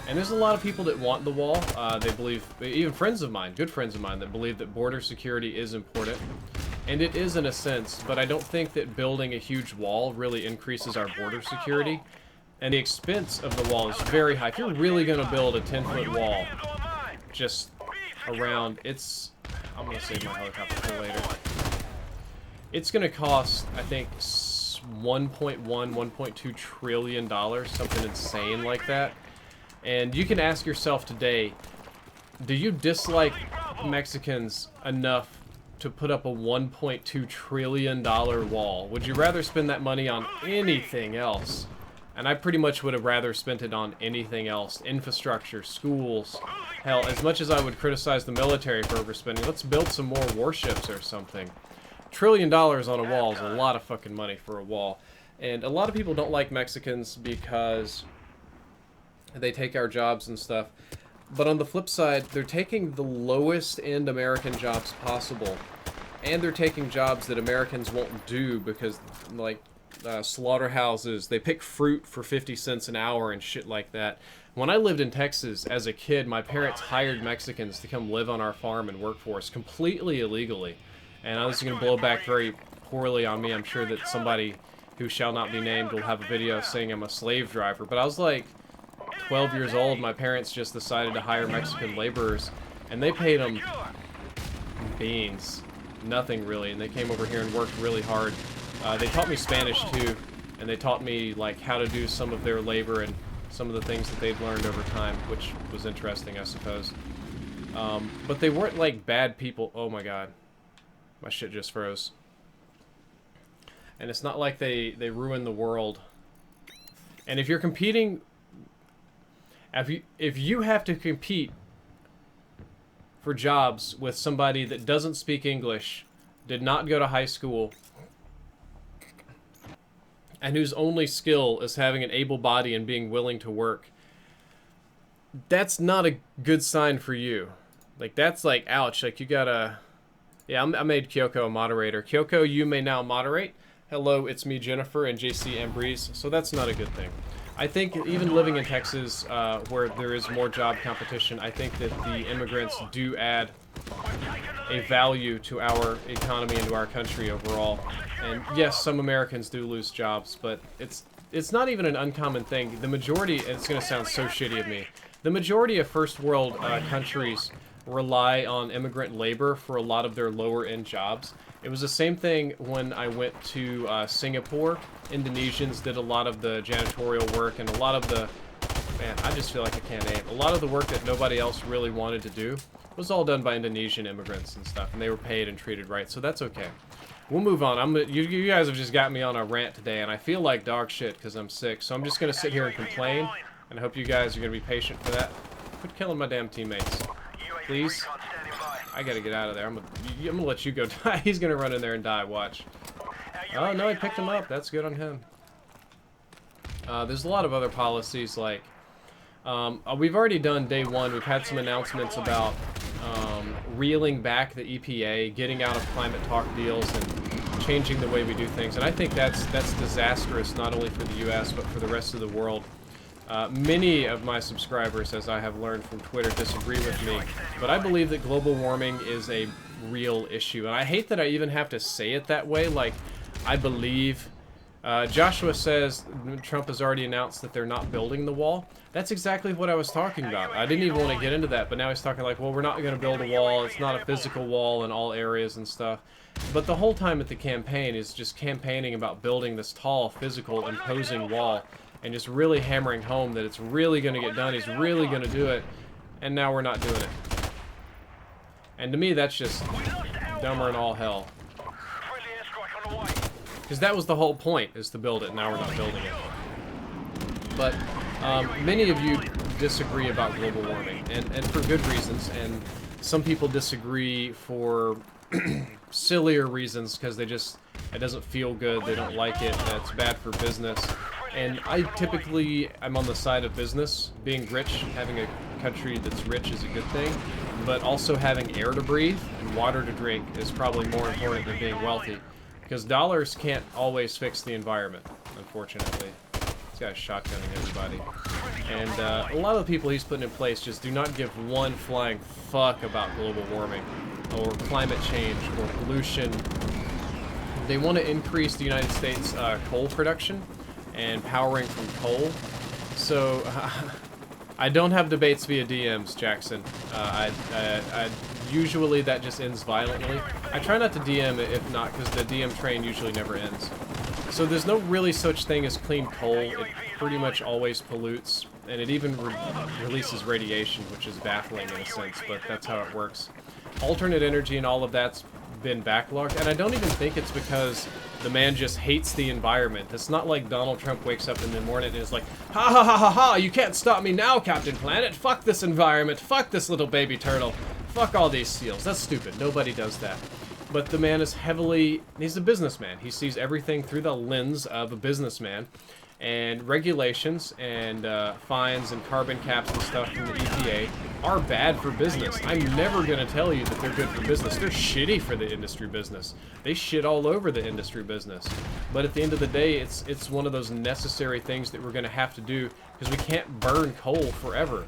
And there's a lot of people that want the wall. They believe, even friends of mine, good friends of mine, that believe that border security is important. And it is in a sense, but I don't think that building a huge wall really increases our border security. And the expense of the wall is very high. If you're really going to build a 10-foot wall just around, it's... I'm going to save my helicopter for later. It's going to cost, I think, $1.2 trillion, something insane like that. And you can ask yourself today, do you dislike Mexicans enough to put up a $1.2 trillion wall? Would you rather spend that money on anything else? And I pretty much would have rather spent it on anything else. Infrastructure, schools, hell, as much as I would criticize the military for overspending, let's build some more warships or something. $1 trillion on a wall is a lot of fucking money for a wall. And a lot of people don't like Mexicans because they take our jobs and stuff. But on the flip side, they're taking the lowest end American jobs possible. And they're taking jobs that Americans won't do because, like, slaughterhouses, they pick fruit for 50 cents an hour and shit like that. When I lived in Texas as a kid, my parents hired Mexicans to come live on our farm and work for us completely illegally. And I was going to blow back very poorly on me. I'm sure that somebody who shall not be named will have a video saying I'm a slave driver. But I was like 12 years old. My parents just decided to hire Mexican laborers, and they paid them beans. Nothing really. And they came over here and worked really hard. They taught me Spanish too, and they taught me like how to do some of their labor and some of the things that they'd learned over time, which was interesting, I suppose. But they weren't like bad people. Oh my god, my shit just froze. And it's not like they ruined the world. And if you're competing, if you have to compete for jobs with somebody that doesn't speak English, did not go to high school, and whose only skill is having an able body and being willing to work, that's not a good sign for you. Like, that's like, ouch, like, you gotta... Yeah, I made Kyoko a moderator. Kyoko, you may now moderate. Hello, it's me, Jennifer, and JC and Breeze, so that's not a good thing. I think even living in Texas, where there is more job competition, I think that the immigrants do add a value to our economy and to our country overall. And yes, some Americans do lose jobs, but it's not even an uncommon thing. The majority, and it's going to sound so shitty of me, the majority of first world countries rely on immigrant labor for a lot of their lower end jobs. It was the same thing when I went to Singapore. Indonesians did a lot of the janitorial work and a lot of the, man, I just feel like I can't name. A lot of the work that nobody else really wanted to do was all done by Indonesian immigrants and stuff, and they were paid and treated right, so that's okay. We'll move on. You guys have just got me on a rant today, and I feel like dog shit because I'm sick, so I'm just going to sit here and complain, and I hope you guys are going to be patient for that. Quit killing my damn teammates. Please. I gotta get out of there. I'm gonna let you go die. He's gonna run in there and die. Watch. Oh no, he picked him up. That's good on him. There's a lot of other policies like we've already done day one. We've had some announcements about reeling back the EPA, getting out of climate talk deals, and changing the way we do things. And I think that's disastrous not only for the U.S. but for the rest of the world. Many of my subscribers, as I have learned from Twitter, disagree with me, but I believe that global warming is a real issue. And I hate that I even have to say it that way, like, I believe Joshua says Trump has already announced that they're not building the wall. That's exactly what I was talking about. I didn't even want to get into that, but now he's talking like, well, we're not going to build a wall. It's not a physical wall in all areas and stuff. But the whole time at the campaign is just campaigning about building this tall, physical, imposing wall and just really hammering home that it's really going to get done. He's really going to do it. And now we're not doing it. And to me, that's just dumber than all hell. Because that was the whole point, is to build it, and now we're not building it. But many of you disagree about global warming, and for good reasons, and some people disagree for sillier reasons, because it doesn't feel good, they don't like it, it's bad for business. And I typically, I'm on the side of business. Being rich, having a country that's rich is a good thing, but also having air to breathe and water to drink is probably more important than being wealthy. Because dollars can't always fix the environment, unfortunately. This guy's shotgunning everybody. And a lot of the people he's putting in place just do not give one flying fuck about global warming, or climate change, or pollution. They want to increase the United States coal production and powering from coal. So, I don't have debates via DMs, Jackson. Usually that just ends violently. I try not to DM if not, because the DM train usually never ends. So there's no really such thing as clean coal. It pretty much always pollutes, and it even releases radiation, which is baffling in a sense, but that's how it works. Alternate energy and all of that's been backlogged, and I don't even think it's because the man just hates the environment. It's not like Donald Trump wakes up in the morning and is like, ha ha ha ha ha, you can't stop me now, Captain Planet, fuck this environment, fuck this little baby turtle, fuck all these seals. That's stupid. Nobody does that. But the man is he's a businessman. He sees everything through the lens of a businessman. And regulations and fines and carbon caps and stuff from the EPA are bad for business. I'm never going to tell you that they're good for business. They're shitty for the industry business. They shit all over the industry business. But at the end of the day, it's one of those necessary things that we're going to have to do, because we can't burn coal forever.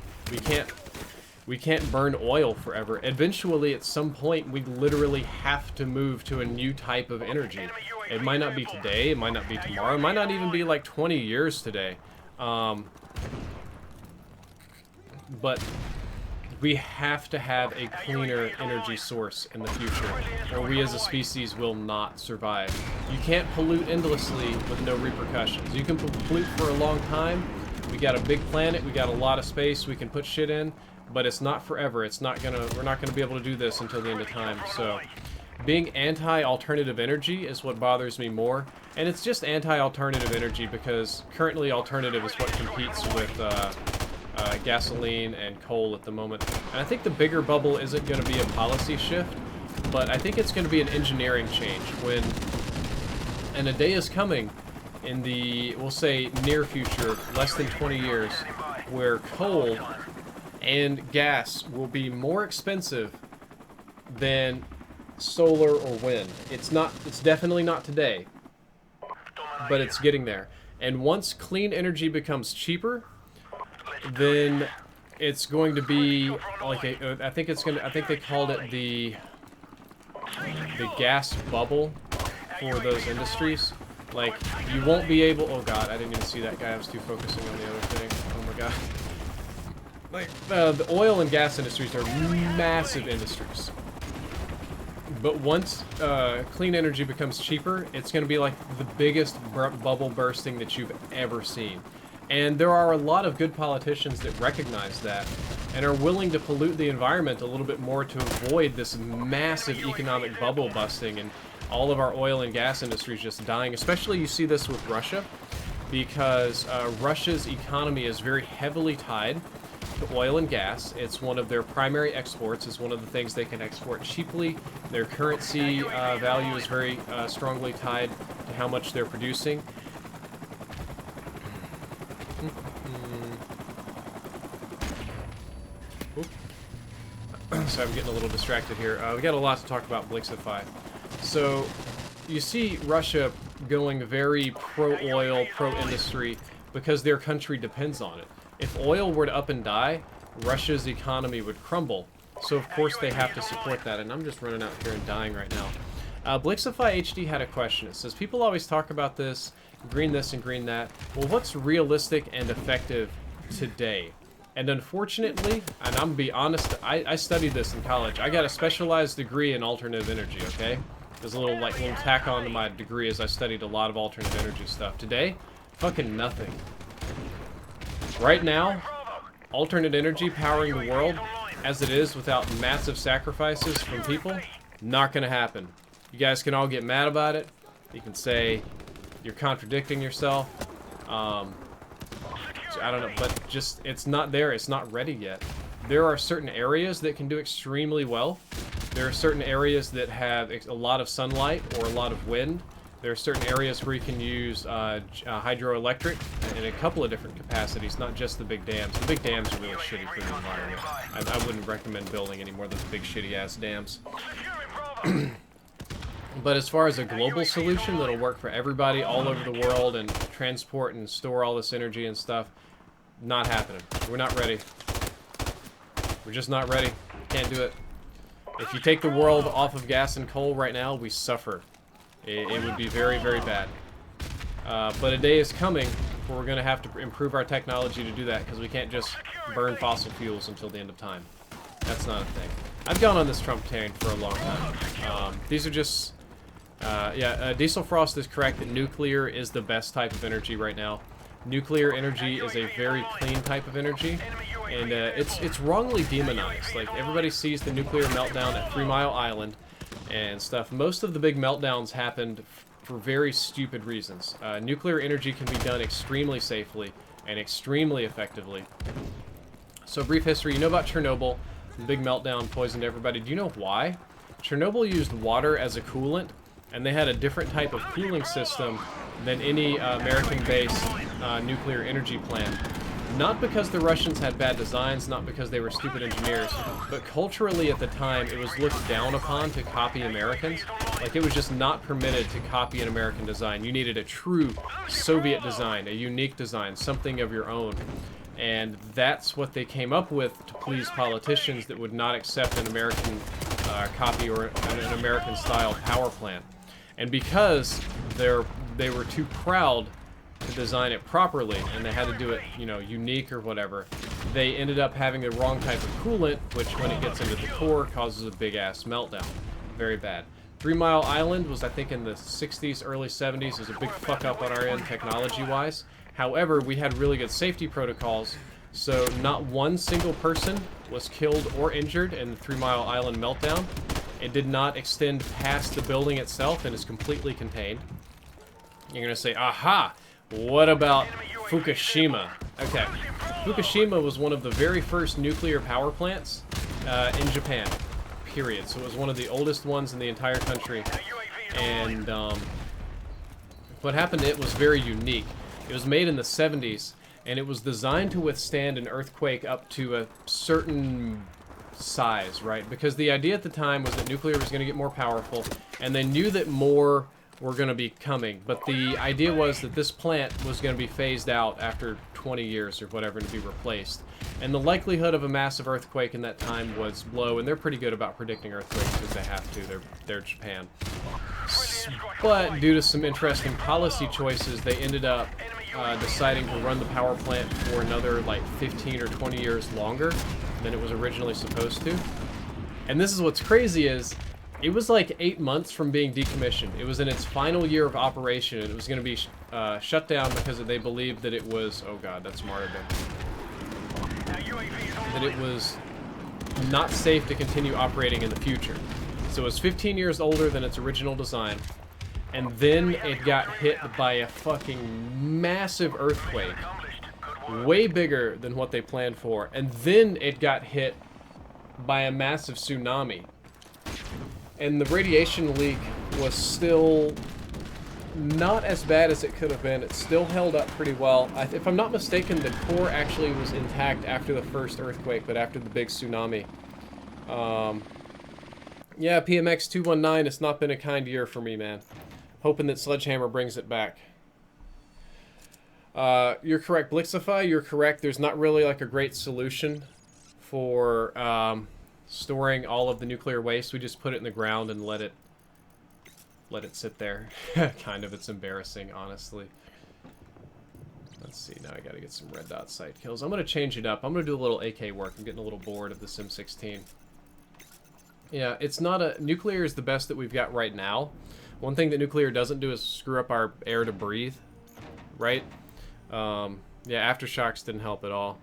We can't burn oil forever. Eventually, at some point, we literally have to move to a new type of energy. It might not be today, it might not be tomorrow, it might not even be like 20 years today. But we have to have a cleaner energy source in the future, or we as a species will not survive. You can't pollute endlessly with no repercussions. You can pollute for a long time. We got a big planet, we got a lot of space, we can put shit in, but it's not forever. We're not gonna be able to do this until the end of time. So being anti-alternative energy is what bothers me more, and it's just anti-alternative energy because currently alternative is what competes with gasoline and coal at the moment. And I think the bigger bubble isn't going to be a policy shift, but I think it's going to be an engineering change and a day is coming in the, we'll say, near future, less than 20 years, where coal and gas will be more expensive than solar or wind. It's definitely not today, but it's getting there. And once clean energy becomes cheaper, then it's going to be like I think they called it the gas bubble for those industries. Like, you won't be able, oh god, I didn't even see that guy, I was too focusing on the other thing. Oh my god. Like, the oil and gas industries are massive industries. But once clean energy becomes cheaper, it's going to be like the biggest bubble bursting that you've ever seen. And there are a lot of good politicians that recognize that and are willing to pollute the environment a little bit more to avoid this massive economic bubble busting and all of our oil and gas industries just dying. Especially you see this with Russia, because Russia's economy is very heavily tied to oil and gas. It's one of their primary exports. It's one of the things they can export cheaply. Their currency value is very strongly tied to how much they're producing. So I'm getting a little distracted here. We got a lot to talk about Blixify. So you see Russia going very pro-oil, pro-industry, because their country depends on it. If oil were to up and die, Russia's economy would crumble. So of course they have to support that, and I'm just running out here and dying right Blixify HD had a question. It says, people always talk about this and green that. Well, what's realistic and effective today? And unfortunately, and I'm gonna be honest, I studied this in college. I got a specialized degree in alternative energy, okay? There's a little tack on to my degree as I studied a lot of alternative energy stuff. Today, fucking nothing. Right now, alternate energy powering the world as it is without massive sacrifices from people, not gonna happen. You guys can all get mad about it. You can say you're contradicting yourself. I don't know, but just, it's not there. It's not ready yet. There are certain areas that can do extremely well. There are certain areas that have a lot of sunlight or a lot of wind. There are certain areas where you can use hydroelectric in a couple of different capacities, not just the big dams. The big dams are really shitty for the environment. I wouldn't recommend building any more of those big shitty-ass dams. But as far as a global solution that'll work for everybody all over the world and transport and store all this energy and stuff, not happening. We're not ready. We're just not ready. Can't do it. If you take the world off of gas and coal right now, we suffer. It would be very, very bad. But a day is coming where we're going to have to improve our technology to do that, because we can't just burn fossil fuels until the end of time. That's not a thing. I've gone on this Trump train for a long time. These are just... Diesel Frost is correct that nuclear is the best type of energy right now. Nuclear energy is a very clean type of energy, and it's wrongly demonized. Like, everybody sees the nuclear meltdown at 3 Mile Island and stuff. Most of the big meltdowns happened for very stupid reasons. Nuclear energy can be done extremely safely and extremely effectively. So, brief history. You know about Chernobyl. The big meltdown poisoned everybody. Do you know why? Chernobyl used water as a coolant, and they had a different type of cooling system than any American-based nuclear energy plant. Not because the Russians had bad designs, not because they were stupid engineers, but culturally at the time it was looked down upon to copy Americans. Like, it was just not permitted to copy an American design. You needed a true Soviet design, a unique design, something of your own. And that's what they came up with to please politicians that would not accept an American copy or an American-style power plant. And because they were too proud to design it properly, and they had to do it, you know, unique or whatever, they ended up having the wrong type of coolant, which when it gets into the core causes a big-ass meltdown. Very bad. 3 Mile Island was, I think, in the 60s, early 70s. It was a big fuck-up on our end, technology-wise. However, we had really good safety protocols, so not one single person was killed or injured in the 3 Mile Island meltdown. It did not extend past the building itself and is completely contained. You're going to say, aha! What about Fukushima? Okay. Fukushima was one of the very first nuclear power plants in Japan, period. So it was one of the oldest ones in the entire country. And what happened to it was very unique. It was made in the 70s, and it was designed to withstand an earthquake up to a certain size, right? Because the idea at the time was that nuclear was going to get more powerful, and they knew that more were going to be coming. But the idea was that this plant was going to be phased out after 20 years or whatever to be replaced. And the likelihood of a massive earthquake in that time was low, and they're pretty good about predicting earthquakes because they have to. They're Japan. But due to some interesting policy choices, they ended up deciding to run the power plant for another like 15 or 20 years longer than it was originally supposed to. And this is what's crazy is, it was like 8 months from being decommissioned. It was in its final year of operation, and it was going to be shut down because they believed that it was, oh god, that's martyrdom, that it was not safe to continue operating in the future. So it was 15 years older than its original design, and then it got hit by a fucking massive earthquake, way bigger than what they planned for, and then it got hit by a massive tsunami. And the radiation leak was still not as bad as it could have been. It still held up pretty well. If I'm not mistaken, the core actually was intact after the first earthquake, but after the big tsunami. Yeah, PMX 219, it's not been a kind year for me, man. Hoping that Sledgehammer brings it back. You're correct, Blixify, you're correct. There's not really like a great solution for storing all of the nuclear waste. We just put it in the ground and let it let it sit there. Kind of, it's embarrassing, honestly. Let's see, now I gotta get some red dot sight kills. I'm gonna change it up. I'm gonna do a little AK work. I'm getting a little bored of the Sim 16. Yeah, it's not a... Nuclear is the best that we've got right now. One thing that nuclear doesn't do is screw up our air to breathe, right? Yeah, aftershocks didn't help at all.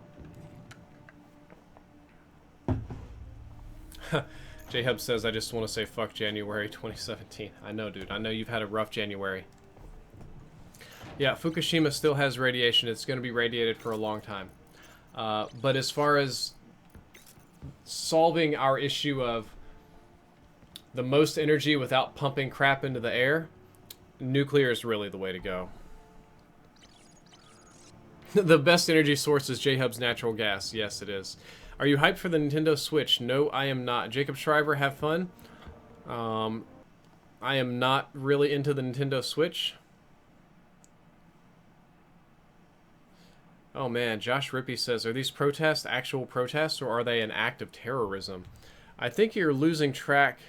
J-Hub says, I just want to say fuck January 2017. I know, dude. I know you've had a rough January. Yeah, Fukushima still has radiation. It's going to be radiated for a long time. But as far as solving our issue of the most energy without pumping crap into the air, nuclear is really the way to go. The best energy source is J-Hub's natural gas. Yes, it is. Are you hyped for the Nintendo Switch? No, I am not. Jacob Shriver, have fun. I am not really into the Nintendo Switch. Oh man, Josh Rippey says, are these protests actual protests or are they an act of terrorism? I think you're losing track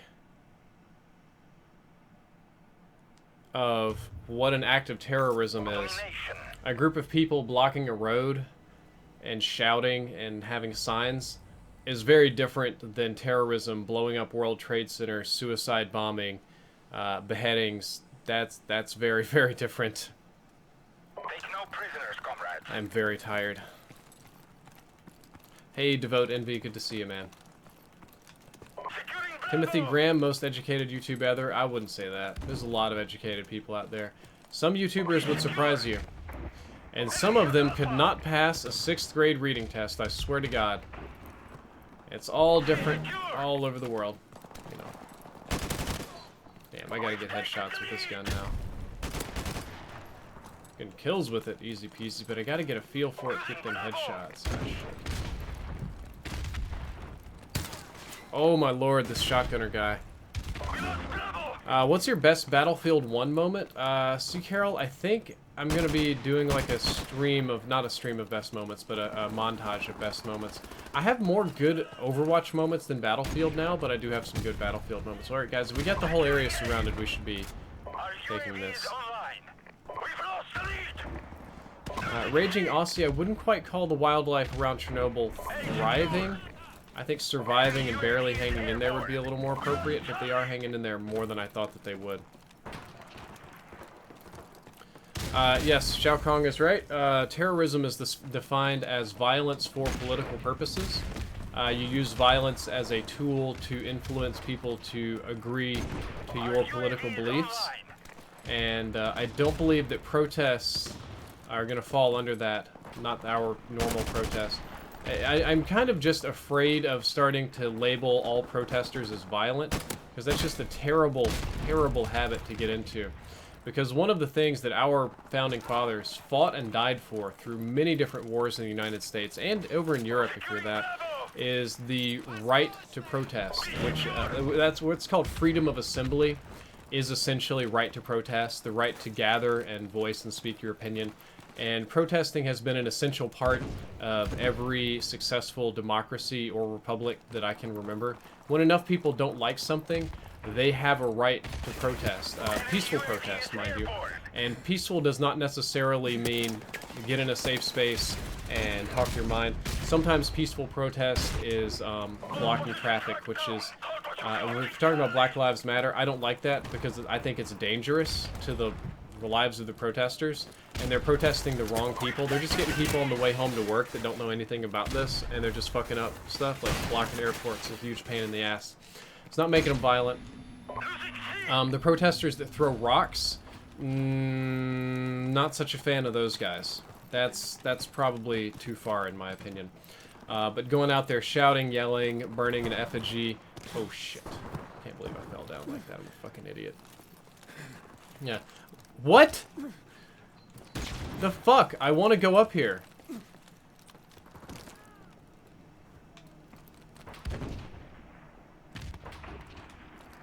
of what an act of terrorism is. A group of people blocking a road and shouting and having signs is very different than terrorism, blowing up World Trade Center, suicide bombing, beheadings. That's very, very different. Take no prisoners, comrades. I'm very tired. Hey, Devote Envy, good to see you, man. Timothy Graham, most educated YouTuber ever. I wouldn't say that. There's a lot of educated people out there. Some YouTubers would surprise you. And some of them could not pass a 6th grade reading test, I swear to God. It's all different all over the world, you know. Damn, I gotta get headshots with this gun now. Getting kills with it, easy peasy, but I gotta get a feel for it, get them headshots. Oh, shit. Oh my lord, this shotgunner guy. What's your best Battlefield 1 moment? See, Carol, I think I'm gonna be doing like a stream of, not a stream of best moments, but a montage of best moments. I have more good Overwatch moments than Battlefield now, but I do have some good Battlefield moments. Alright guys, if we got the whole area surrounded, we should be taking this. Raging Aussie, I wouldn't quite call the wildlife around Chernobyl thriving. I think surviving and barely hanging in there would be a little more appropriate, but they are hanging in there more than I thought that they would. Yes, Shao Kong is right. Terrorism is defined as violence for political purposes. You use violence as a tool to influence people to agree to your political beliefs. And I don't believe that protests are going to fall under that, not our normal protest. I'm kind of just afraid of starting to label all protesters as violent, because that's just a terrible, terrible habit to get into. Because one of the things that our founding fathers fought and died for through many different wars in the United States, and over in Europe if you're that, is the right to protest, which that's what's called freedom of assembly, is essentially right to protest, the right to gather and voice and speak your opinion. And protesting has been an essential part of every successful democracy or republic that I can remember. When enough people don't like something, they have a right to protest. Peaceful protest, mind you. And peaceful does not necessarily mean get in a safe space and talk your mind. Sometimes peaceful protest is blocking traffic, which is... when we're talking about Black Lives Matter, I don't like that because I think it's dangerous to the lives of the protesters, and they're protesting the wrong people. They're just getting people on the way home to work that don't know anything about this, and they're just fucking up stuff, like blocking airports. It's a huge pain in the ass. It's not making them violent. The protesters that throw rocks, not such a fan of those guys. That's probably too far in my opinion. But going out there shouting, yelling, burning an effigy. Oh shit. Can't believe I fell down like that. I'm a fucking idiot. Yeah. What? The fuck? I want to go up here.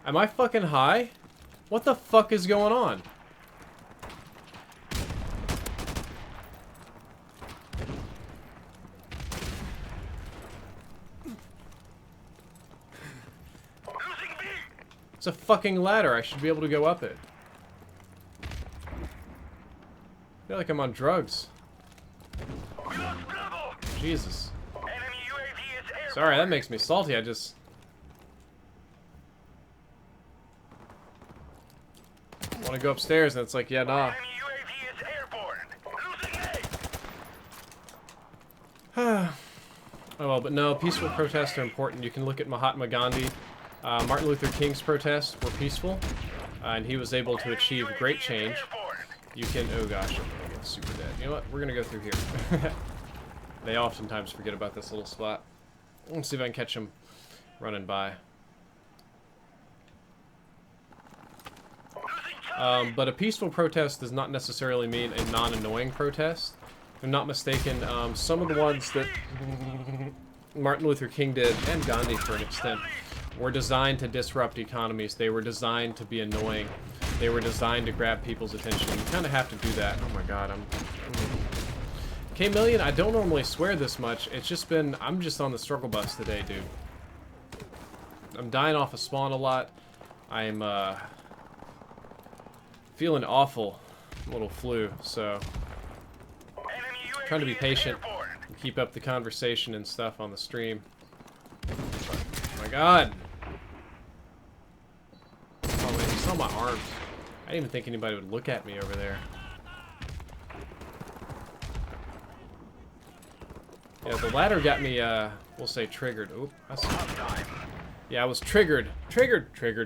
Am I fucking high? What the fuck is going on? It's a fucking ladder. I should be able to go up it. I feel like I'm on drugs. Jesus. Sorry, that makes me salty. I just... want to go upstairs, and it's like, yeah, nah. Oh, well, but no, peaceful protests are important. You can look at Mahatma Gandhi. Martin Luther King's protests were peaceful, and he was able to achieve great change. You can... oh gosh, I'm gonna get super dead. You know what? We're gonna go through here. They oftentimes forget about this little spot. Let's see if I can catch him running by. But a peaceful protest does not necessarily mean a non-annoying protest. If I'm not mistaken, some of the ones that Martin Luther King did, and Gandhi for an extent, were designed to disrupt economies. They were designed to be annoying. They were designed to grab people's attention. You kind of have to do that. Oh my god, K-Million, I don't normally swear this much. It's just been... I'm just on the struggle bus today, dude. I'm dying off of spawn a lot. I'm, feeling awful. A little flu, so... I'm trying to be patient and keep up the conversation and stuff on the stream. Oh my god! Oh man, you saw my arms. I didn't even think anybody would look at me over there. Yeah, the ladder got me, we'll say triggered. Oop, that's... yeah, I was triggered. Triggered. Oh,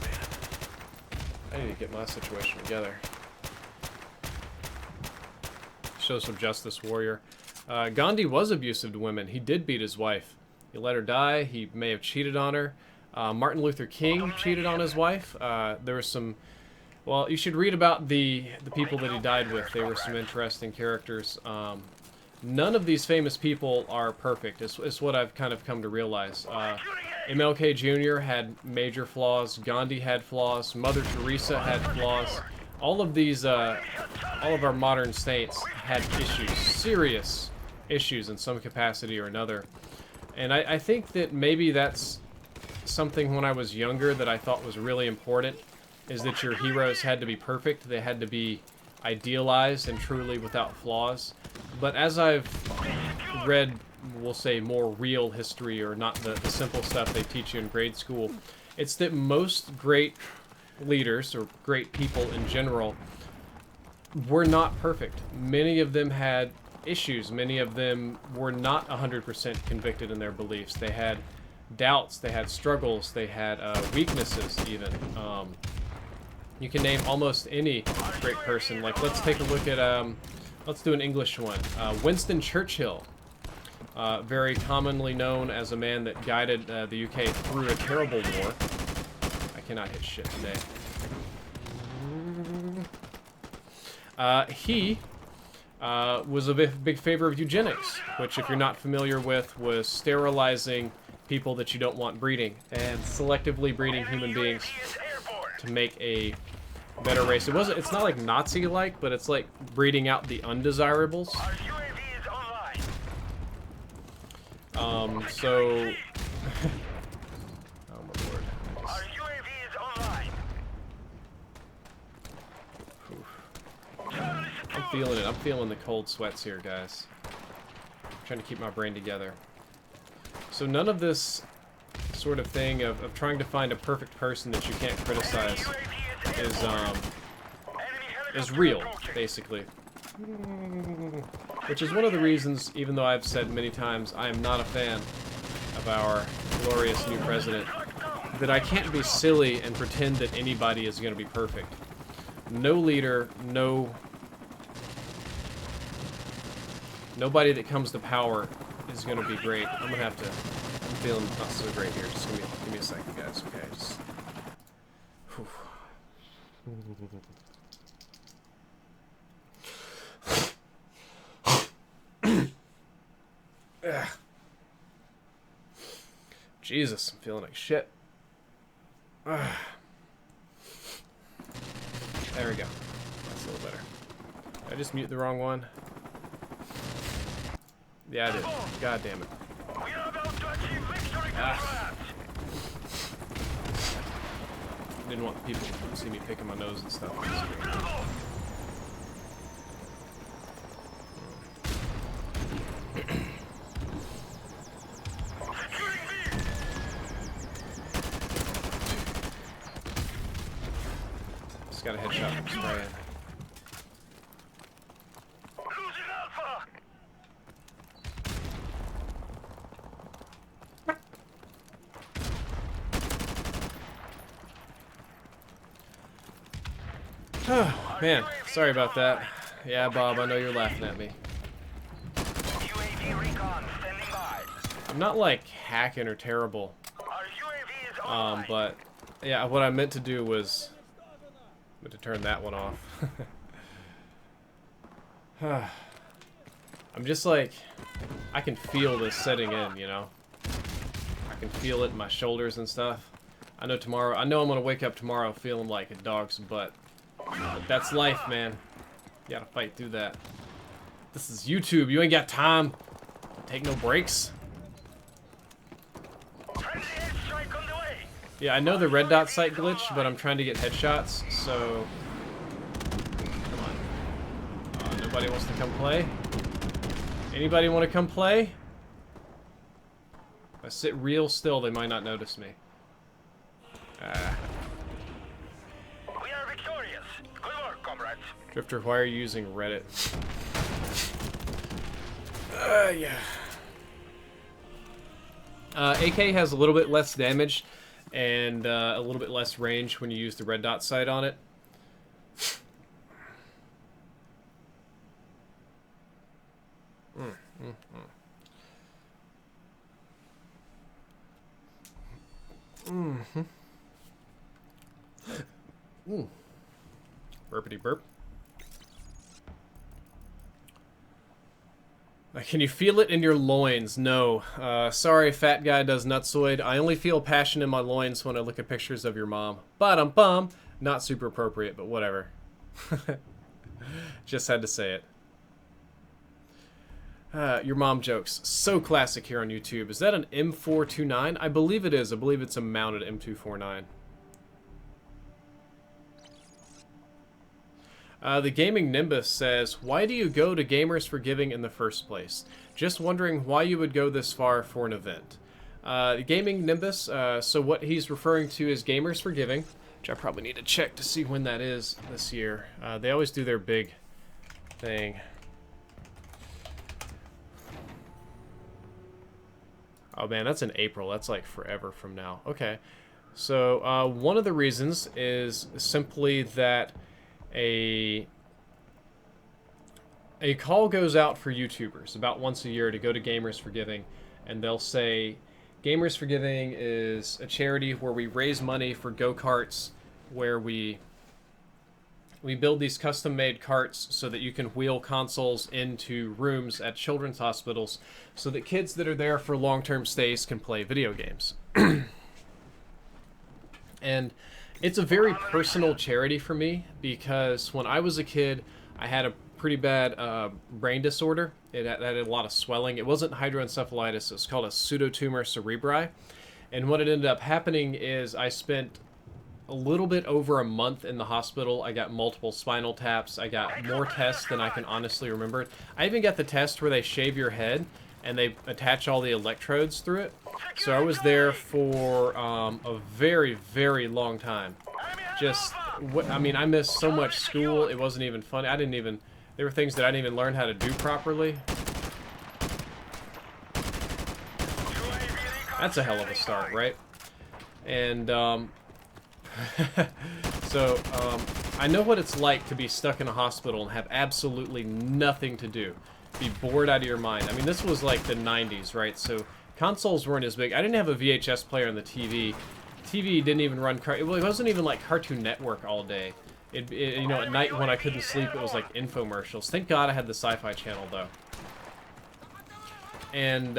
man. I need to get my situation together. Show some justice, warrior. Gandhi was abusive to women. He did beat his wife. He let her die. He may have cheated on her. Martin Luther King cheated on his wife. There was some... well, you should read about the people that he died with. They were some interesting characters. None of these famous people are perfect. It's what I've kind of come to realize. MLK Jr. had major flaws. Gandhi had flaws. Mother Teresa had flaws. All of these, all of our modern saints had issues, serious issues in some capacity or another. And I think that maybe that's something when I was younger that I thought was really important, is that your heroes had to be perfect. They had to be idealized and truly without flaws. But as I've read, we'll say, more real history, or not the simple stuff they teach you in grade school, it's that most great leaders, or great people in general, were not perfect. Many of them had issues. Many of them were not 100% convicted in their beliefs. They had doubts, they had struggles, they had weaknesses even. You can name almost any great person. Like, let's take a look at, let's do an English one. Winston Churchill. Very commonly known as a man that guided the UK through a terrible war. I cannot hit shit today. He was a big favor of eugenics, which, if you're not familiar with, was sterilizing people that you don't want breeding, and selectively breeding human beings to make a better race. It's not like Nazi-like, but it's like breeding out the undesirables. So... oh my lord. I'm feeling it. I'm feeling the cold sweats here, guys. I'm trying to keep my brain together. So none of this sort of thing of trying to find a perfect person that you can't criticize is real, basically. Which is one of the reasons, even though I've said many times I am not a fan of our glorious new president, that I can't be silly and pretend that anybody is going to be perfect. No leader, nobody that comes to power is going to be great. I'm going to have to... I'm feeling not so great here. Just give me a second, guys. Okay, just... whew. Jesus, I'm feeling like shit. There we go. That's a little better. Did I just mute the wrong one? Yeah, I did. God damn it. didn't want people to see me picking my nose and stuff. Just got a headshot from spraying. Losing Alpha. Man, sorry about that. Yeah, Bob, I know you're laughing at me. UAV recon standing by. I'm not like hacking or terrible. Our UAV is online. But yeah, what I meant to do was to turn that one off. I'm just like, I can feel this setting in, you know? I can feel it in my shoulders and stuff. I know I'm gonna wake up tomorrow feeling like a dog's butt. But that's life, man. You gotta fight through that. This is YouTube. You ain't got time. Take no breaks. Friendly airstrike on the way. Yeah, I know the red dot sight glitch, but I'm trying to get headshots, so... Come on. Nobody wants to come play? Anybody want to come play? If I sit real still, they might not notice me. We are victorious. Good work, comrades. Drifter, why are you using Reddit? Yeah. AK has a little bit less damage and a little bit less range when you use the red dot sight on it. Burpity burp. Can you feel it in your loins? No. Sorry, fat guy does nutsoid. I only feel passion in my loins when I look at pictures of your mom. Ba-dum-bum. Not super appropriate, but whatever. Just had to say it. Your mom jokes. So classic here on YouTube. Is that an M429? I believe it is. I believe it's a mounted M249. The Gaming Nimbus says, why do you go to Gamers for Giving in the first place? Just wondering why you would go this far for an event. The Gaming Nimbus, so what he's referring to is Gamers for Giving, which I probably need to check to see when that is this year. They always do their big thing. Oh man, that's in April. That's like forever from now. Okay. So one of the reasons is simply that a call goes out for YouTubers about once a year to go to Gamers for Giving, and they'll say Gamers for Giving is a charity where we raise money for go-karts, where we build these custom-made carts so that you can wheel consoles into rooms at children's hospitals so that kids that are there for long-term stays can play video games. And it's a very personal charity for me because when I was a kid, I had a pretty bad brain disorder. It had a lot of swelling. It wasn't hydroencephalitis. It was called a pseudotumor cerebri. And what it ended up happening is I spent a little bit over a month in the hospital. I got multiple spinal taps. I got more tests than I can honestly remember. I even got the test where they shave your head and they attach all the electrodes through it. So I was there for a very, very long time. Just, I mean, I missed so much school. It wasn't even funny. There were things that I didn't even learn how to do properly. That's a hell of a start, right? And, so, I know what it's like to be stuck in a hospital and have absolutely nothing to do. Be bored out of your mind. I mean, this was like the 90s, right? So consoles weren't as big. I didn't have a VHS player on the TV. TV didn't even run. It wasn't even like Cartoon Network all day. You know, at night when I couldn't sleep, it was like infomercials. Thank God I had the Sci-Fi Channel though. And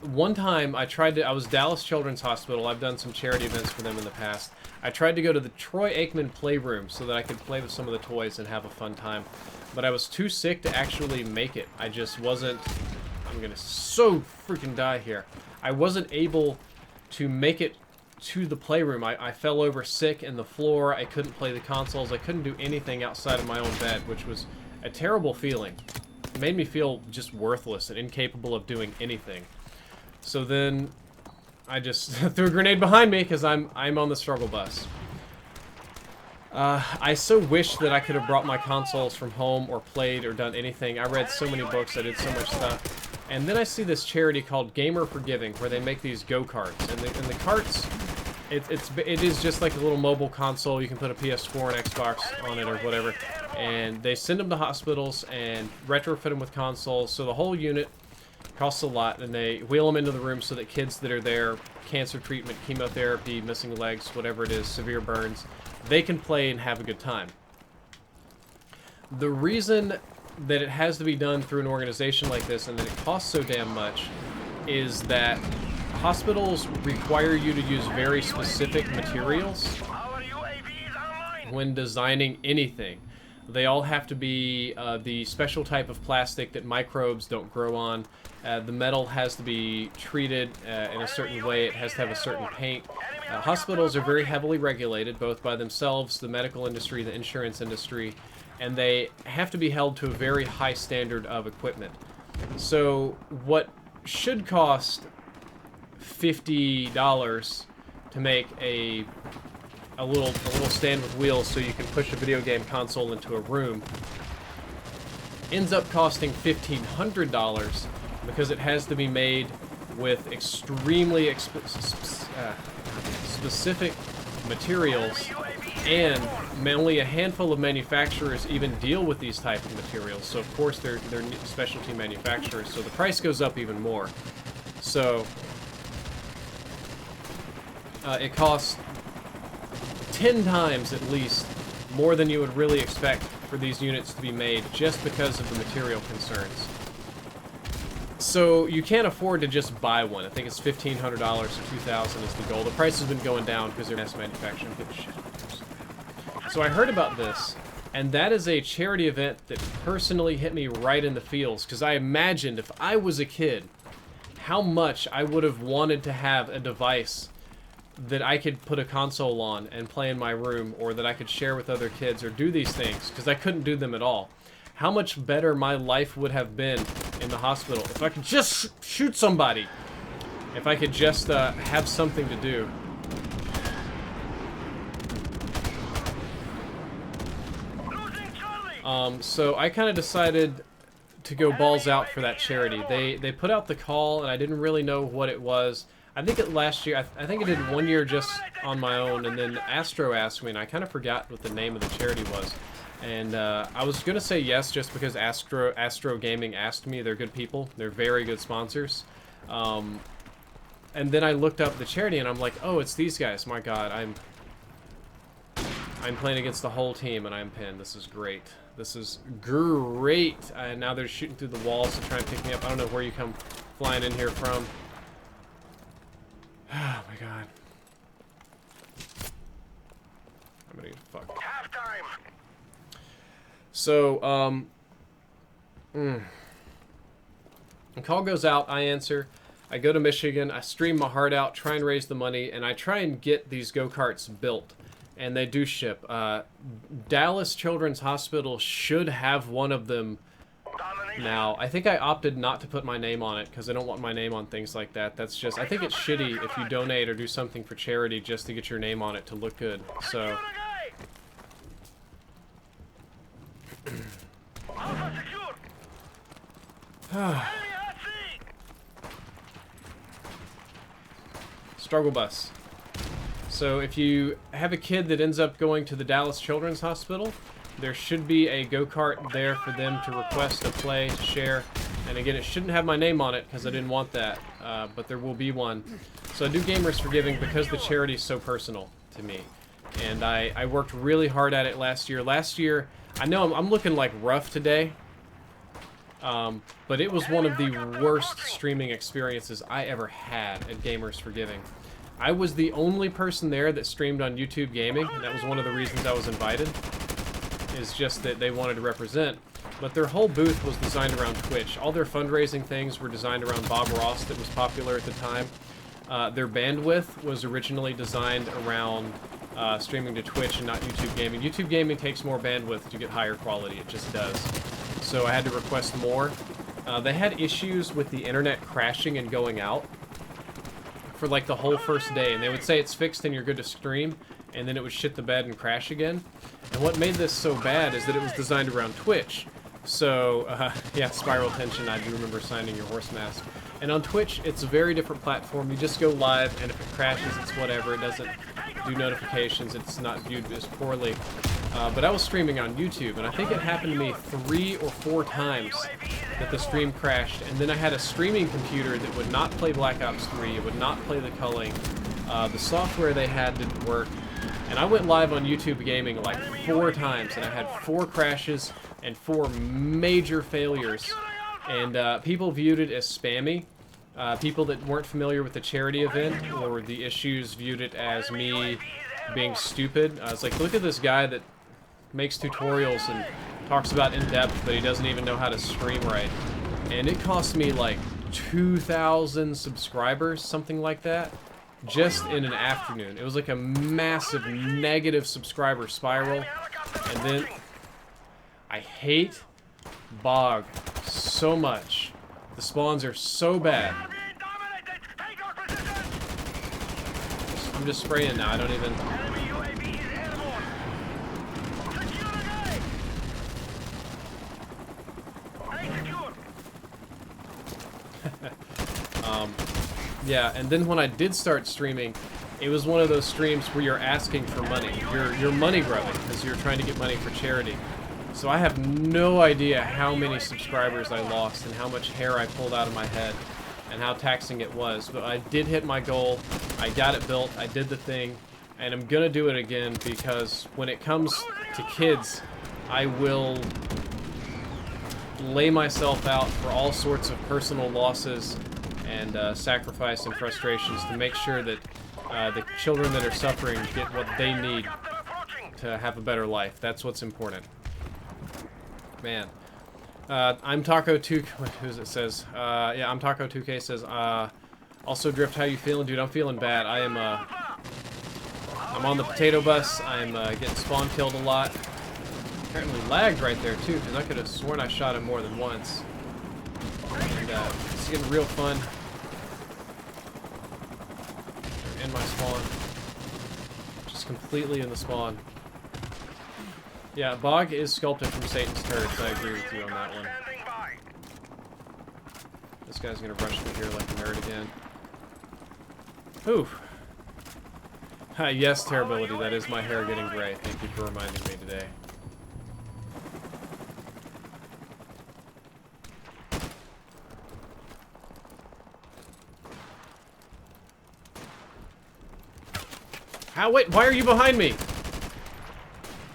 one time I was Dallas Children's Hospital. I've done some charity events for them in the past. I tried to go to the Troy Aikman Playroom so that I could play with some of the toys and have a fun time. But I was too sick to actually make it. I just wasn't... I'm gonna so freaking die here. I wasn't able to make it to the playroom. I fell over sick in the floor. I couldn't play the consoles. I couldn't do anything outside of my own bed, which was a terrible feeling. It made me feel just worthless and incapable of doing anything. So then I just threw a grenade behind me because I'm on the struggle bus. I so wish that I could have brought my consoles from home or played or done anything. I read so many books, I did so much stuff. And then I see this charity called Gamer Forgiving, where they make these go-karts. And the carts, it is just like a little mobile console. You can put a PS4 and Xbox on it or whatever. And they send them to hospitals and retrofit them with consoles. So the whole unit costs a lot, and they wheel them into the room so that kids that are there, cancer treatment, chemotherapy, missing legs, whatever it is, severe burns, they can play and have a good time. The reason that it has to be done through an organization like this and that it costs so damn much is that hospitals require you to use very specific materials when designing anything. They all have to be the special type of plastic that microbes don't grow on. The metal has to be treated in a certain way. It has to have a certain paint. Hospitals are very heavily regulated, both by themselves, the medical industry, the insurance industry, and they have to be held to a very high standard of equipment. So what should cost $50 to make a little stand with wheels so you can push a video game console into a room ends up costing $1,500 because it has to be made with extremely specific materials, and only a handful of manufacturers even deal with these type of materials. So of course they're specialty manufacturers, so the price goes up even more. So it costs 10 times at least more than you would really expect for these units to be made, just because of the material concerns. So you can't afford to just buy one. I think it's $1,500 or $2,000 is the goal. The price has been going down because they're mass manufacturing. So I heard about this, and that is a charity event that personally hit me right in the feels, because I imagined if I was a kid, how much I would have wanted to have a device that I could put a console on and play in my room, or that I could share with other kids, or do these things, because I couldn't do them at all. How much better my life would have been in the hospital if I could just shoot somebody. If I could just have something to do. So I kind of decided to go balls out for that charity. They put out the call, and I didn't really know what it was. I think last year, I think I did 1 year just on my own, and then Astro asked me, and I kind of forgot what the name of the charity was. And I was going to say yes just because Astro Gaming asked me. They're good people. They're very good sponsors. And then I looked up the charity, and I'm like, oh, it's these guys. My God, I'm playing against the whole team, and I'm pinned. This is great. This is great. And now they're shooting through the walls to try and pick me up. I don't know where you come flying in here from. Oh my God. I'm gonna get fucked. Halftime. So, the call goes out, I answer. I go to Michigan, I stream my heart out, try and raise the money, and I try and get these go-karts built. And they do ship. Dallas Children's Hospital should have one of them now. I think I opted not to put my name on it because I don't want my name on things like that. That's just, I think it's shitty if you donate or do something for charity just to get your name on it to look good. So struggle bus. So if you have a kid that ends up going to the Dallas Children's Hospital, there should be a go-kart there for them to request to play, to share. And again, it shouldn't have my name on it because I didn't want that, but there will be one. So I do Gamers Forgiving because the charity is so personal to me. And I worked really hard at it last year. Last year, I know I'm looking like rough today, but it was one of the worst streaming experiences I ever had at Gamers Forgiving. I was the only person there that streamed on YouTube Gaming, and that was one of the reasons I was invited, is just that they wanted to represent. But their whole booth was designed around Twitch. All their fundraising things were designed around Bob Ross that was popular at the time. their bandwidth was originally designed around streaming to Twitch and not YouTube Gaming. YouTube Gaming takes more bandwidth to get higher quality. It just does. So I had to request more. They had issues with the internet crashing and going out for like the whole first day, and they would say it's fixed and you're good to stream, and then it would shit the bed and crash again. And what made this so bad is that it was designed around Twitch. So, yeah, Spiral Tension, I do remember signing your horse mask. And on Twitch, it's a very different platform. You just go live, and if it crashes, it's whatever. It doesn't do notifications. It's not viewed as poorly. But I was streaming on YouTube, and I think it happened to me 3 or 4 times that the stream crashed. And then I had a streaming computer that would not play Black Ops 3. It would not play the culling. The software they had didn't work. And I went live on YouTube Gaming like 4 times, and I had 4 crashes and 4 major failures. And people viewed it as spammy. People that weren't familiar with the charity event or the issues viewed it as me being stupid. It's like, look at this guy that makes tutorials and talks about in-depth, but he doesn't even know how to stream right. And it cost me like 2,000 subscribers, something like that, just in an afternoon. It was like a massive negative subscriber spiral. And then I hate Bog so much. The spawns are so bad. I'm just spraying now. I don't even... yeah, and then when I did start streaming, it was one of those streams where you're asking for money. You're money grubbing because you're trying to get money for charity. So I have no idea how many subscribers I lost and how much hair I pulled out of my head and how taxing it was. But I did hit my goal. I got it built. I did the thing. And I'm gonna do it again because when it comes to kids, I will lay myself out for all sorts of personal losses and sacrifice and frustrations to make sure that the children that are suffering get what they need to have a better life. That's what's important. Man. I'm Taco2... Who's it says? Yeah, I'm Taco2K says, also Drift, how you feeling? Dude, I'm feeling bad. I am, I'm on the potato bus. I'm, getting spawn killed a lot. Apparently lagged right there, too, because I could have sworn I shot him more than once. And, it's getting real fun. They're in my spawn. Just completely in the spawn. Yeah, Bog is sculpted from Satan's turrets. I agree with you on that one. This guy's gonna rush me here like a nerd again. Whew. Yes, Terribility, that is my hair getting gray. Thank you for reminding me today. How? Wait, why are you behind me?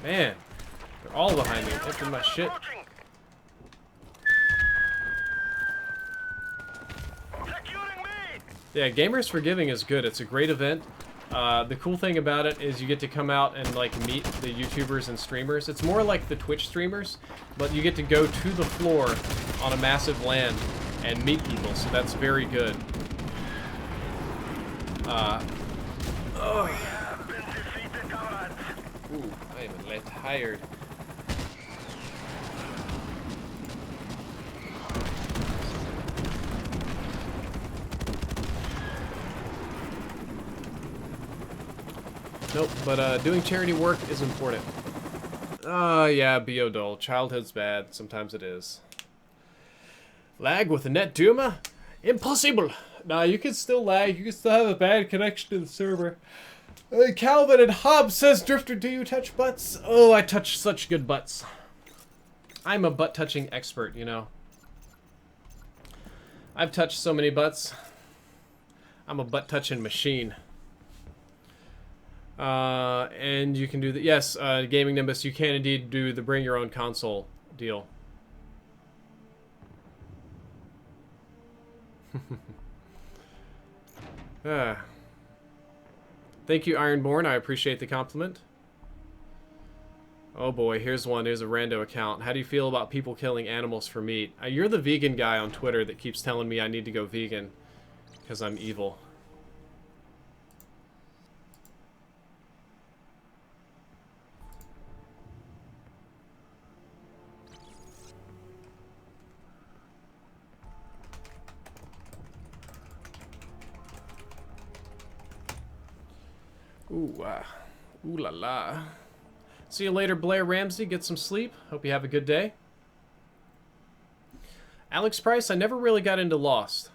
Man. They're all behind me. Taking my shit. Yeah, Gamers for Giving is good. It's a great event. The cool thing about it is you get to come out and like meet the YouTubers and streamers. It's more like the Twitch streamers, but you get to go to the floor on a massive LAN and meet people, so that's very good. Ooh, I am a little tired. Nope, but doing charity work is important. Yeah, Biodole. Childhood's bad. Sometimes it is. Lag with a Netduma? Impossible! Nah, you can still lag. You can still have a bad connection to the server. Calvin and Hobbs says, Drifter, do you touch butts? Oh, I touch such good butts. I'm a butt-touching expert, you know. I've touched so many butts. I'm a butt-touching machine. And you can do the... Yes, Gaming Nimbus, you can indeed do the bring your own console deal. Thank you, Ironborn. I appreciate the compliment. Oh boy, here's one. Here's a rando account. How do you feel about people killing animals for meat? You're the vegan guy on Twitter that keeps telling me I need to go vegan because I'm evil. Ooh, ooh la la. See you later, Blair Ramsey. Get some sleep. Hope you have a good day. Alex Price, I never really got into Lost.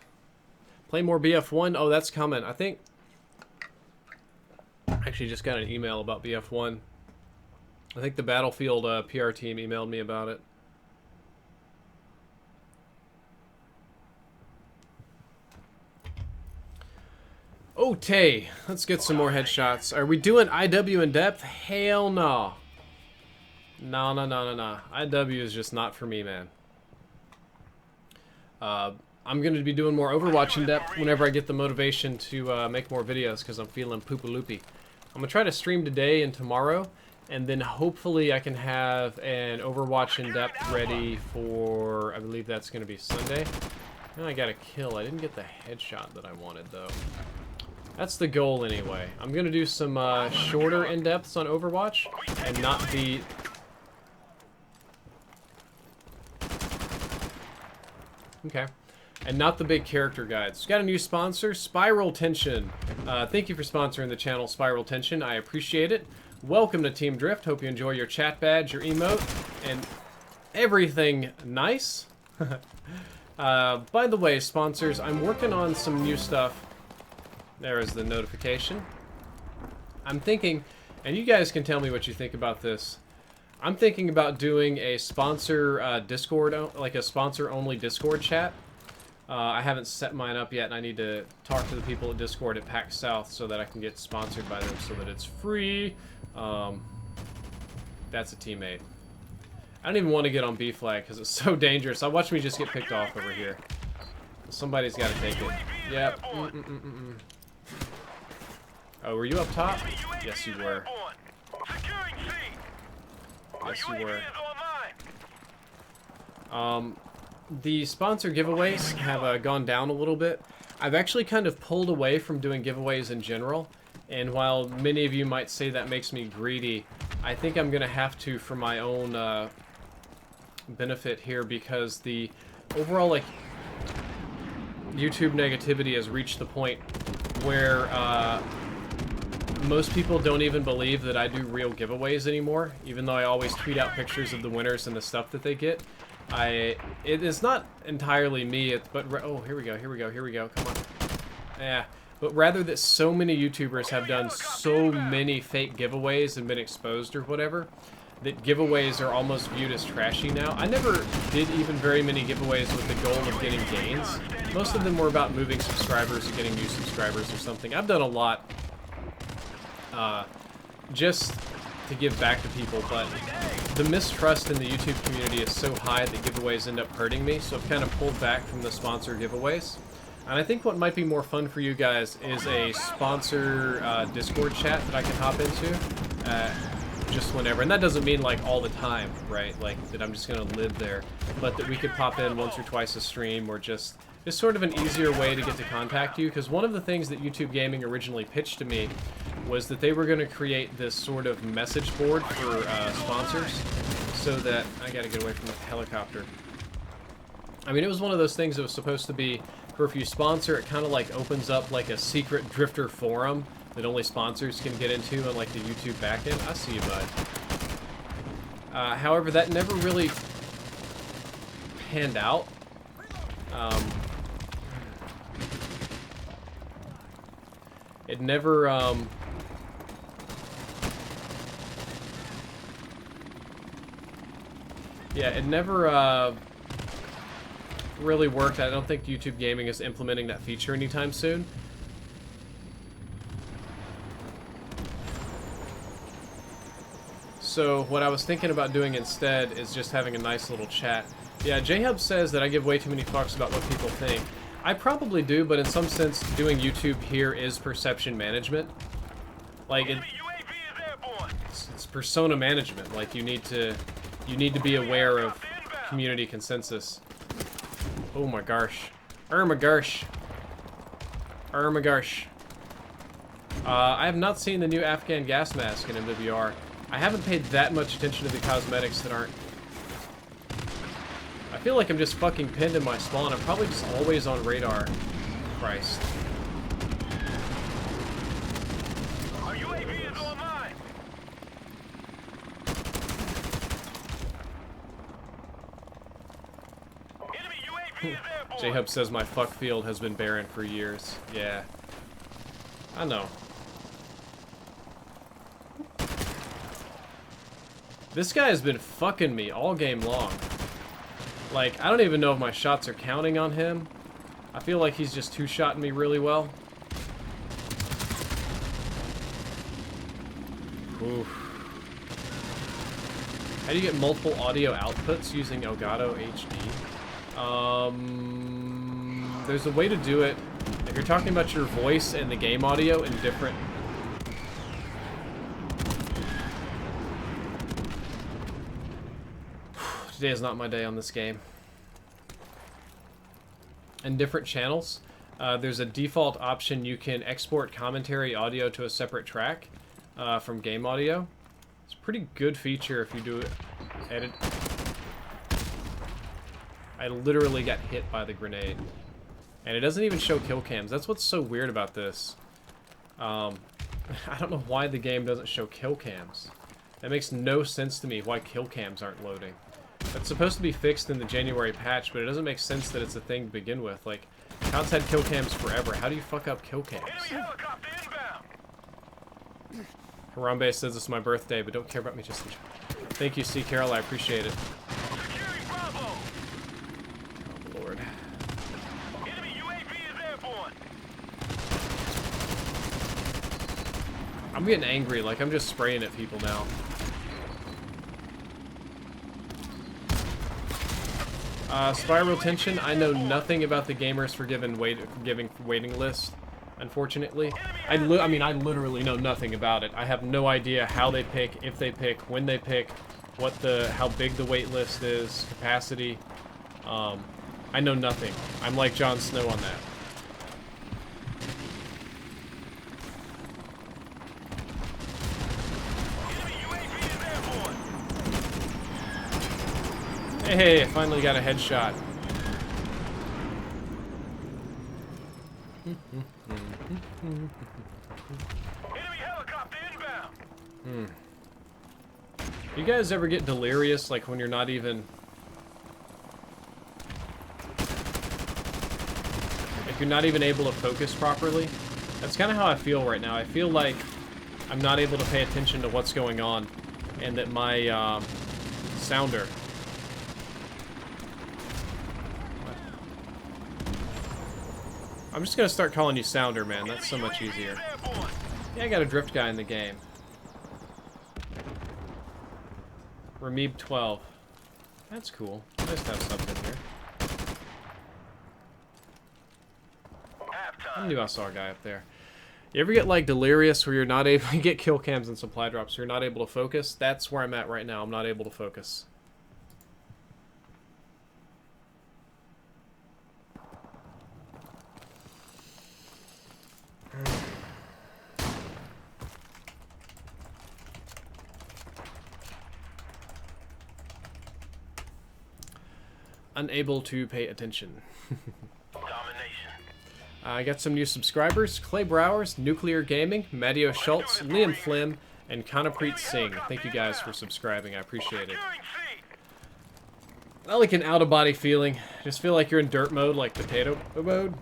Play more BF1. Oh, that's coming. I think... Actually, just got an email about BF1. I think the Battlefield PR team emailed me about it. Okay, let's get some more headshots. Are we doing IW in depth? Hell no. No, no, no, no, no. IW is just not for me, man. I'm going to be doing more Overwatch in depth whenever I get the motivation to make more videos because I'm feeling poopaloopy. I'm going to try to stream today and tomorrow, and then hopefully I can have an Overwatch in depth ready for, I believe that's going to be Sunday. Now I got a kill. I didn't get the headshot that I wanted, though. That's the goal anyway. I'm going to do some shorter in-depths on Overwatch and not the... Okay. And not the big character guides. Got a new sponsor, Spiral Tension. Thank you for sponsoring the channel, Spiral Tension. I appreciate it. Welcome to Team Drift. Hope you enjoy your chat badge, your emote, and everything nice. By the way, sponsors, I'm working on some new stuff. There is the notification. I'm thinking, and you guys can tell me what you think about this. I'm thinking about doing a sponsor Discord, like a sponsor-only Discord chat. I haven't set mine up yet, and I need to talk to the people at Discord at PAX South so that I can get sponsored by them so that it's free. That's a teammate. I don't even want to get on B flag because it's so dangerous. Watch me just get picked off over here. Somebody's got to take it. Yep. Oh, were you up top? Yes, you were. Yes, you were. The sponsor giveaways have gone down a little bit. I've actually kind of pulled away from doing giveaways in general, and while many of you might say that makes me greedy, I think I'm going to have to for my own benefit here, because the overall, like, YouTube negativity has reached the point where most people don't even believe that I do real giveaways anymore, even though I always tweet out pictures of the winners and the stuff that they get. It is not entirely me, but oh, here we go, come on. Yeah, but rather that so many YouTubers have done so many fake giveaways and been exposed or whatever, that giveaways are almost viewed as trashy now. I never did even very many giveaways with the goal of getting gains. Most of them were about moving subscribers or getting new subscribers or something. I've done a lot just to give back to people, but the mistrust in the YouTube community is so high that giveaways end up hurting me, so I've kind of pulled back from the sponsor giveaways. And I think what might be more fun for you guys is a sponsor Discord chat that I can hop into just whenever. And that doesn't mean like all the time, right? Like that I'm just going to live there, but that we could pop in once or twice a stream, or just sort of an easier way to get to contact you. Because one of the things that YouTube Gaming originally pitched to me was that they were going to create this sort of message board for sponsors, so that... I gotta get away from the helicopter. I mean, it was one of those things that was supposed to be, for if you sponsor, it kind of like opens up like a secret drifter forum that only sponsors can get into on like the YouTube backend. I see you, bud. However, that never really panned out. It never, yeah, it never, really worked. I don't think YouTube Gaming is implementing that feature anytime soon. So what I was thinking about doing instead is just having a nice little chat. Yeah, J-Hub says that I give way too many fucks about what people think. I probably do, but in some sense, doing YouTube here is perception management. Like, it's persona management. Like, you need to be aware of community consensus. Oh my gosh. Oh my gosh. Oh my gosh. I have not seen the new Afghan gas mask in MWR. I haven't paid that much attention to the cosmetics that aren't... I feel like I'm just fucking pinned in my spawn. I'm probably just always on radar. Christ. UAV is online. Enemy UAV is airborne. J-Hub says my fuck field has been barren for years. Yeah. I know. This guy has been fucking me all game long. Like, I don't even know if my shots are counting on him. I feel like he's just two-shotting me really well. Oof. How do you get multiple audio outputs using Elgato HD? There's a way to do it. If you're talking about your voice and the game audio in different... Today is not my day on this game. In different channels, there's a default option you can export commentary audio to a separate track from game audio. It's a pretty good feature if you do it. Edit. I literally got hit by the grenade. And it doesn't even show kill cams. That's what's so weird about this. I don't know why the game doesn't show kill cams. That makes no sense to me why kill cams aren't loading. That's supposed to be fixed in the January patch, but it doesn't make sense that it's a thing to begin with. Like, COD's had kill cams forever. How do you fuck up kill cams? Harambe says it's my birthday, but don't care about me just enjoy. Thank you, C. Carol. I appreciate it. Oh, Lord. Enemy UAV is airborne. I'm getting angry. Like, I'm just spraying at people now. Spiral Tension, I know nothing about the Gamers Forgiven waiting list, unfortunately. I mean, I literally know nothing about it. I have no idea how they pick, if they pick, when they pick, how big the wait list is, capacity. I know nothing. I'm like Jon Snow on that. Hey, I finally got a headshot. Enemy helicopter inbound. You guys ever get delirious, like when you're not even... If you're not even able to focus properly? That's kind of how I feel right now. I feel like I'm not able to pay attention to what's going on, and that my sounder... I'm just gonna start calling you Sounder, man. That's so much easier. Yeah, I got a drift guy in the game. Remeeb 12. That's cool. Nice to have something here. I knew I saw a guy up there. You ever get like delirious where you're not able to get kill cams and supply drops, so you're not able to focus? That's where I'm at right now. I'm not able to focus. Unable to pay attention. I got some new subscribers: Clay Browers, Nuclear Gaming, Matteo Schultz, Liam Flim, and Kanapreet Singh. Thank you guys for subscribing. I appreciate it. I like an out-of-body feeling. I just feel like you're in dirt mode, like potato mode.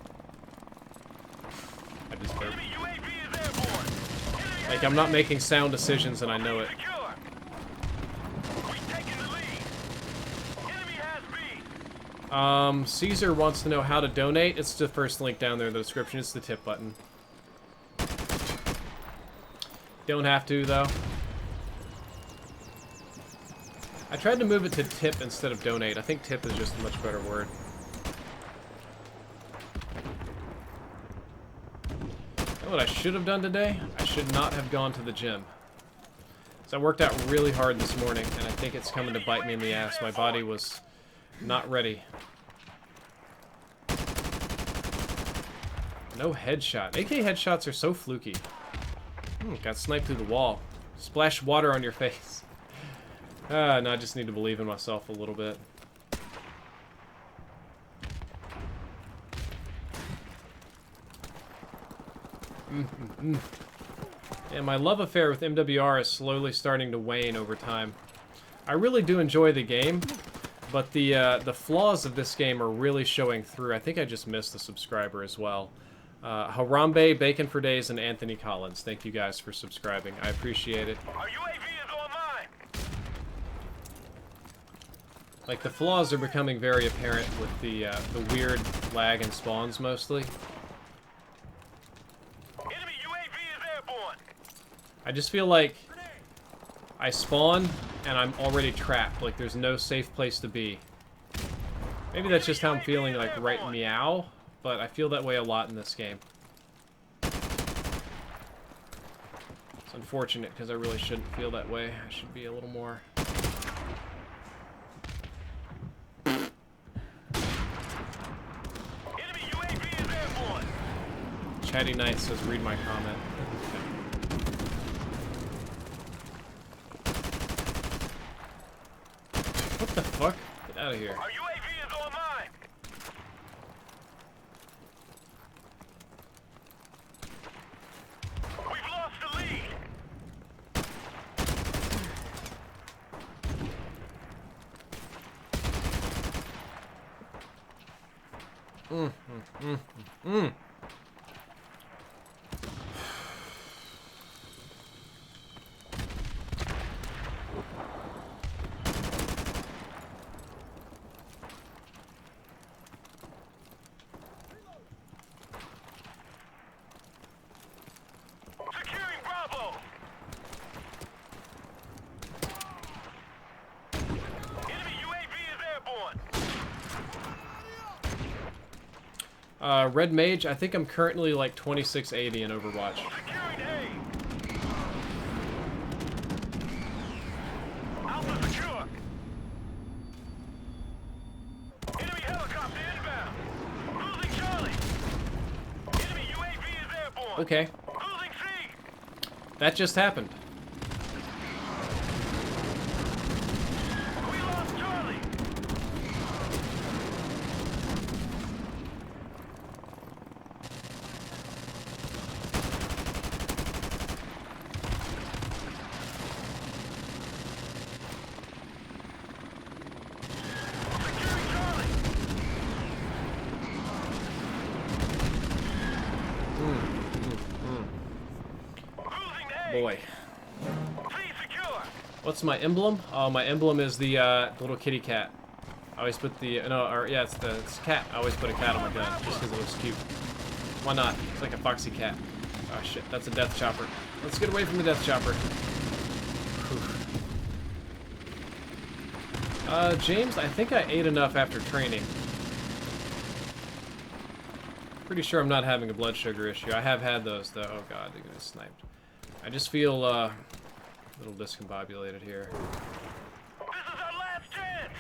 I just burped. Like I'm not making sound decisions and I know it. Caesar wants to know how to donate. It's the first link down there in the description. It's the tip button. Don't have to, though. I tried to move it to tip instead of donate. I think tip is just a much better word. You know what I should have done today? I should not have gone to the gym. So I worked out really hard this morning, and I think it's coming to bite me in the ass. My body was not ready. No headshot. AK headshots are so fluky. Got sniped through the wall. Splash water on your face. No, I just need to believe in myself a little bit. And my love affair with MWR is slowly starting to wane over time. I really do enjoy the game, but the flaws of this game are really showing through. I think I just missed a subscriber as well. Harambe, Bacon for Days, and Anthony Collins. Thank you guys for subscribing. I appreciate it. Our UAV is online. Like, the flaws are becoming very apparent with the weird lag and spawns, mostly. Enemy UAV is airborne. I just feel like I spawn, and I'm already trapped. Like, there's no safe place to be. Maybe that's just how I'm feeling, like, right meow, but I feel that way a lot in this game. It's unfortunate, because I really shouldn't feel that way. I should be a little more... Enemy UAV is airborne. Chatty Knight says, read my comment. What the fuck? Get out of here. Our UAV is online. We've lost the lead. Securing Bravo. Enemy UAV is airborne. Red Mage, I think I'm currently like 2680 in Overwatch. Securing A. Alpha secure. Enemy helicopter inbound. Losing Charlie. Enemy UAV is airborne. Okay, Losing C. that just happened. We lost Charlie. Securing Charlie. Losing A. Boy. C secure. What's my emblem? Oh, my emblem is the little kitty cat. I always put the, no, or yeah, it's cat. I always put a cat on my gun, just because it looks cute. Why not? It's like a foxy cat. Oh shit, that's a death chopper. Let's get away from the death chopper. James, I think I ate enough after training. Pretty sure I'm not having a blood sugar issue. I have had those, though. Oh god, they're getting sniped. I just feel, a little discombobulated here. This is our last chance.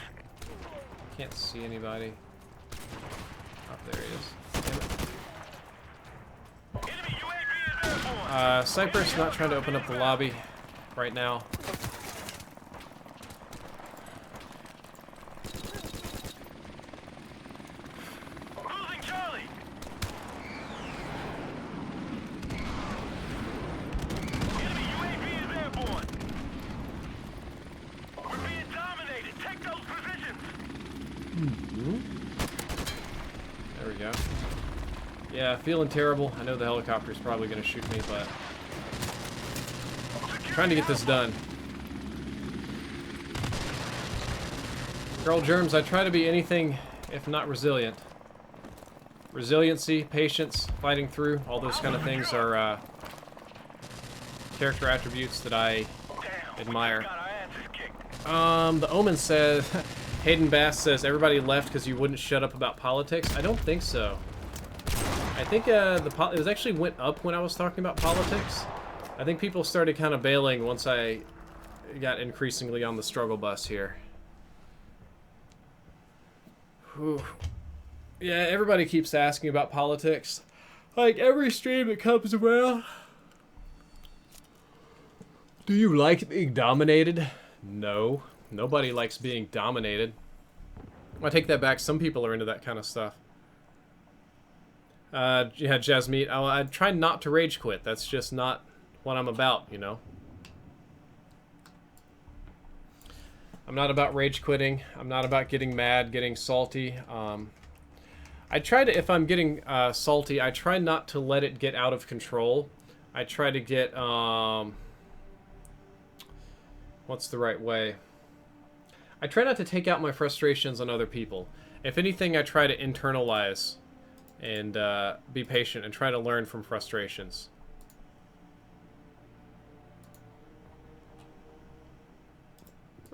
Can't see anybody. Oh, there he is. Damn it. Enemy UAV is airborne. Cypress not trying to open up the lobby right now. Losing Charlie. Enemy UAV is airborne. We're being dominated. Take those positions. There we go. Yeah, feeling terrible. I know the helicopter's probably going to shoot me, but trying to get this done. Girl Germs, I try to be anything if not resilient. Resiliency, patience, fighting through, all those kind of things are character attributes that I admire. Got our asses kicked. The Omen says, Hayden Bass says, everybody left because you wouldn't shut up about politics. I don't think so. I think it was actually went up when I was talking about politics. I think people started kind of bailing once I got increasingly on the struggle bus here. Whew. Yeah, everybody keeps asking about politics. Like, every stream that comes around. Do you like being dominated? No. Nobody likes being dominated. I take that back. Some people are into that kind of stuff. Yeah, Jasmeet, I try not to rage quit. That's just not what I'm about, you know? I'm not about rage quitting. I'm not about getting mad, getting salty. I try to, if I'm getting salty, I try not to let it get out of control. I try to get, what's the right way? I try not to take out my frustrations on other people. If anything, I try to internalize and be patient and try to learn from frustrations.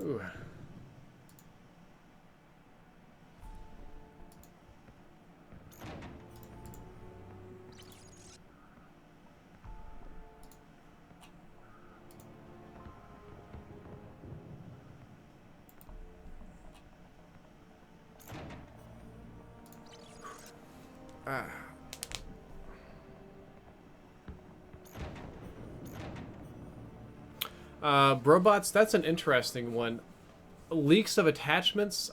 Ooh. Robots, that's an interesting one. Leaks of attachments.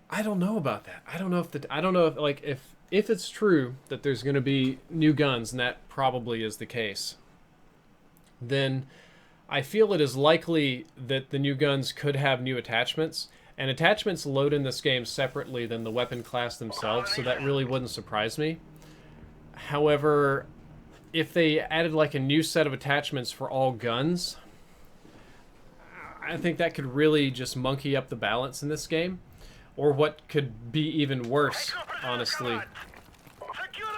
I don't know about that. I don't know if like if it's true that there's going to be new guns, and that probably is the case, then I feel it is likely that the new guns could have new attachments, and attachments load in this game separately than the weapon class themselves, so that really wouldn't surprise me. However, if they added like a new set of attachments for all guns, I think that could really just monkey up the balance in this game. Or what could be even worse, honestly,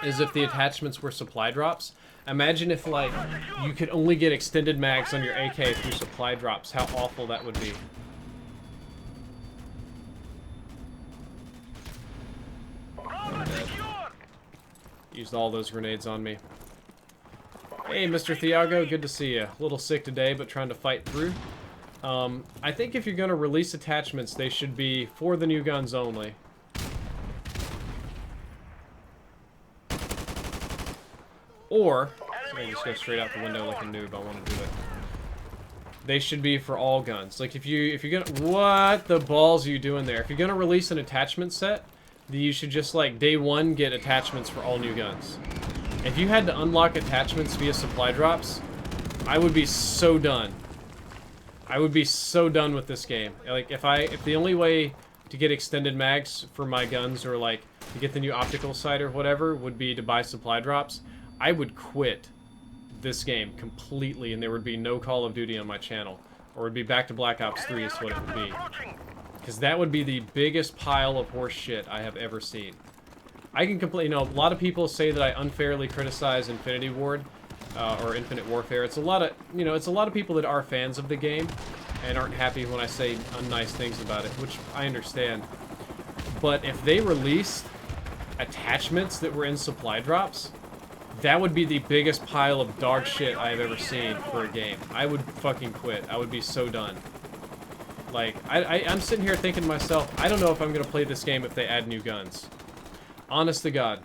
is if the attachments were supply drops. Imagine if, like, you could only get extended mags on your AK through supply drops. How awful that would be. Used all those grenades on me. Hey, Mr. Thiago, good to see you. A little sick today, but trying to fight through. I think if you're going to release attachments, they should be for the new guns only. Or, let me just go straight out the window like a noob, I want to do it. They should be for all guns. Like if you're gonna, what the balls are you doing there? If you're gonna release an attachment set, then you should just like day one get attachments for all new guns. If you had to unlock attachments via supply drops, I would be so done. I would be so done with this game. Like if the only way to get extended mags for my guns or like to get the new optical sight or whatever would be to buy supply drops, I would quit this game completely and there would be no Call of Duty on my channel. Or it would be back to Black Ops 3 is what it would be. Because that would be the biggest pile of horse shit I have ever seen. I can complain, you know, a lot of people say that I unfairly criticize Infinity Ward. Or Infinite Warfare. It's a lot of, you know, it's a lot of people that are fans of the game and aren't happy when I say unnice things about it, which I understand. But if they released attachments that were in supply drops, that would be the biggest pile of dog shit I've ever seen for a game. I would fucking quit. I would be so done. Like, I'm sitting here thinking to myself, I don't know if I'm going to play this game if they add new guns. Honest to God.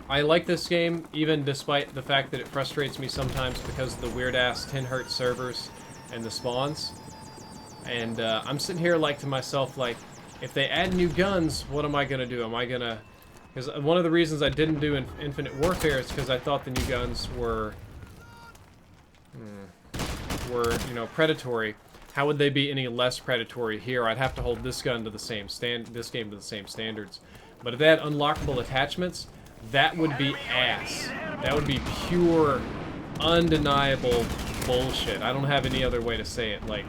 I like this game, even despite the fact that it frustrates me sometimes because of the weird-ass 10 Hz servers and the spawns. And I'm sitting here like to myself, like, if they add new guns, what am I going to do? Am I going to... Because one of the reasons I didn't do Infinite Warfare is because I thought the new guns were, you know, predatory. How would they be any less predatory here? I'd have to hold this gun to the same this game to the same standards. But if they had unlockable attachments, that would be ass. That would be pure, undeniable bullshit. I don't have any other way to say it. Like,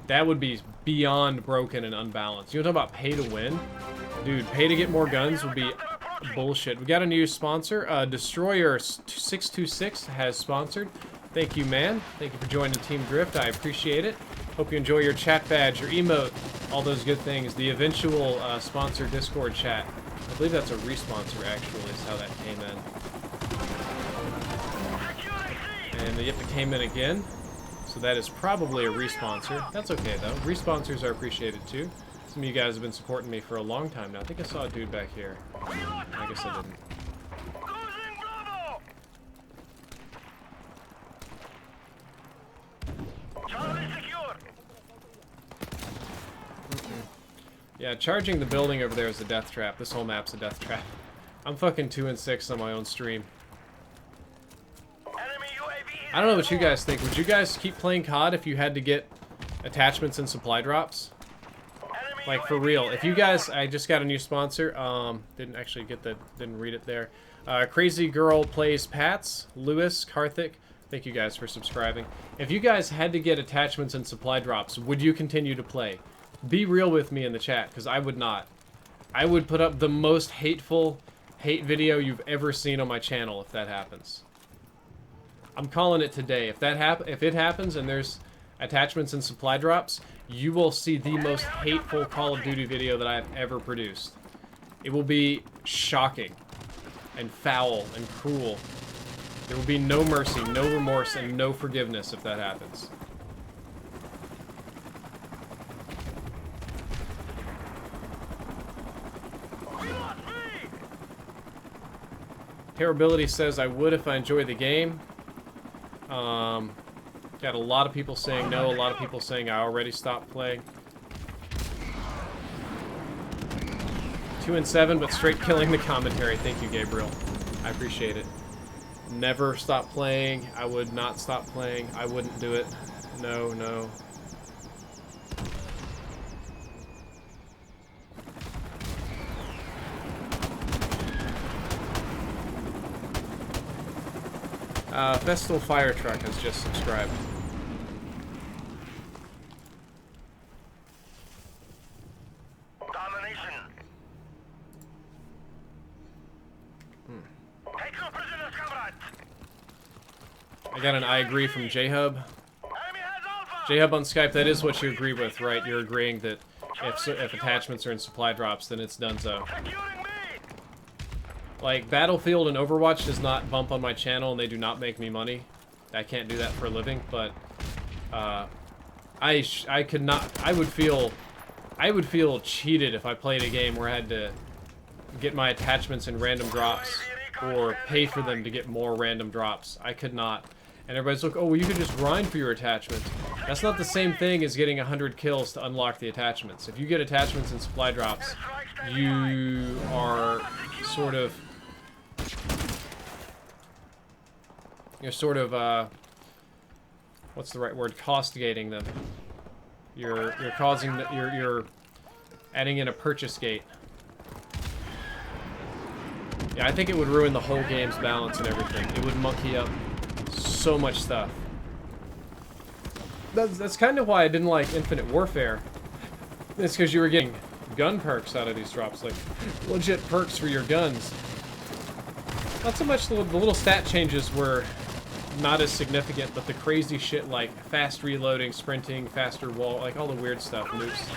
that would be beyond broken and unbalanced. You want to talk about pay to win? Dude, pay to get more guns would be bullshit. We got a new sponsor. Destroyer 626 has sponsored. Thank you, man. Thank you for joining Team Drift. I appreciate it. Hope you enjoy your chat badge, your emote, all those good things. The eventual sponsor Discord chat. I believe that's a responsor, actually, is how that came in. And yep, it came in again. So that is probably a responsor. That's okay, though. Responsors are appreciated, too. Some of you guys have been supporting me for a long time now. I think I saw a dude back here. I guess I didn't. Yeah, charging the building over there is a death trap. This whole map's a death trap. I'm fucking 2 and 6 on my own stream. Enemy UAV is I don't know what you guys think. Would you guys keep playing COD if you had to get attachments and supply drops? enemy Like, for real. If you guys... I just got a new sponsor. Didn't actually get the... Didn't read it there. Crazy Girl Plays Pats. Lewis, Karthik. Thank you guys for subscribing. If you guys had to get attachments and supply drops, would you continue to play? Be real with me in the chat, because I would not. I would put up the most hateful hate video you've ever seen on my channel if that happens. I'm calling it today. If it happens and there's attachments and supply drops, you will see the most hateful Call of Duty video that I've ever produced. It will be shocking and foul and cruel. There will be no mercy, no remorse, and no forgiveness if that happens. Terribility says I would if I enjoy the game. Got a lot of people saying no, a lot of people saying I already stopped playing. 2 and 7, but straight killing the commentary. Thank you, Gabriel. I appreciate it. Never stop playing. I would not stop playing. I wouldn't do it. No, no. Vestal Fire Truck has just subscribed. domination. Take no prisoners, comrades. I got an I agree from J-Hub. Enemy has Alpha. J-Hub on Skype, that is what you agree with, right? You're agreeing that if attachments are in supply drops, then it's donezo. Securing me. Like, Battlefield and Overwatch does not bump on my channel, and they do not make me money. I can't do that for a living, but I could not. I would feel cheated if I played a game where I had to get my attachments in random drops or pay for them to get more random drops. I could not. And everybody's like, oh, well, you could just grind for your attachments. That's not the same thing as getting 100 kills to unlock the attachments. If you get attachments and supply drops, you are sort of... You're sort of, what's the right word? Cost-gating them. You're causing... You're adding in a purchase gate. Yeah, I think it would ruin the whole game's balance and everything. It would monkey up so much stuff. That's kind of why I didn't like Infinite Warfare. It's because you were getting gun perks out of these drops, like legit perks for your guns. Not so much the little stat changes were not as significant, but the crazy shit like fast reloading, sprinting, faster wall, like all the weird stuff, nukes.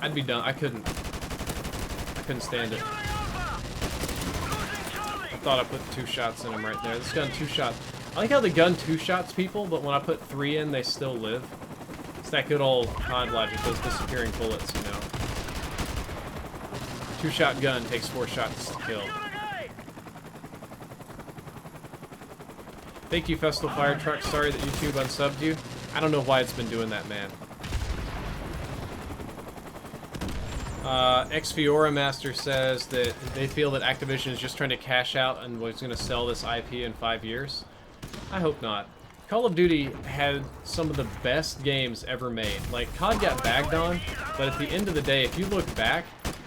I'd be done. I couldn't stand it. I thought I put 2 shots in him right there. This gun 2 shots. I like how the gun 2 shots people, but when I put 3 in, they still live. It's that good old COD logic, those disappearing bullets, you know. 2-shot gun takes 4 shots to kill. Thank you, Festal Fire Truck. Sorry that YouTube unsubbed you. I don't know why it's been doing that, man. Xfiora Master says that they feel that Activision is just trying to cash out and was going to sell this IP in 5 years. I hope not. Call of Duty had some of the best games ever made. Like, COD got bagged on, but at the end of the day, if you look back,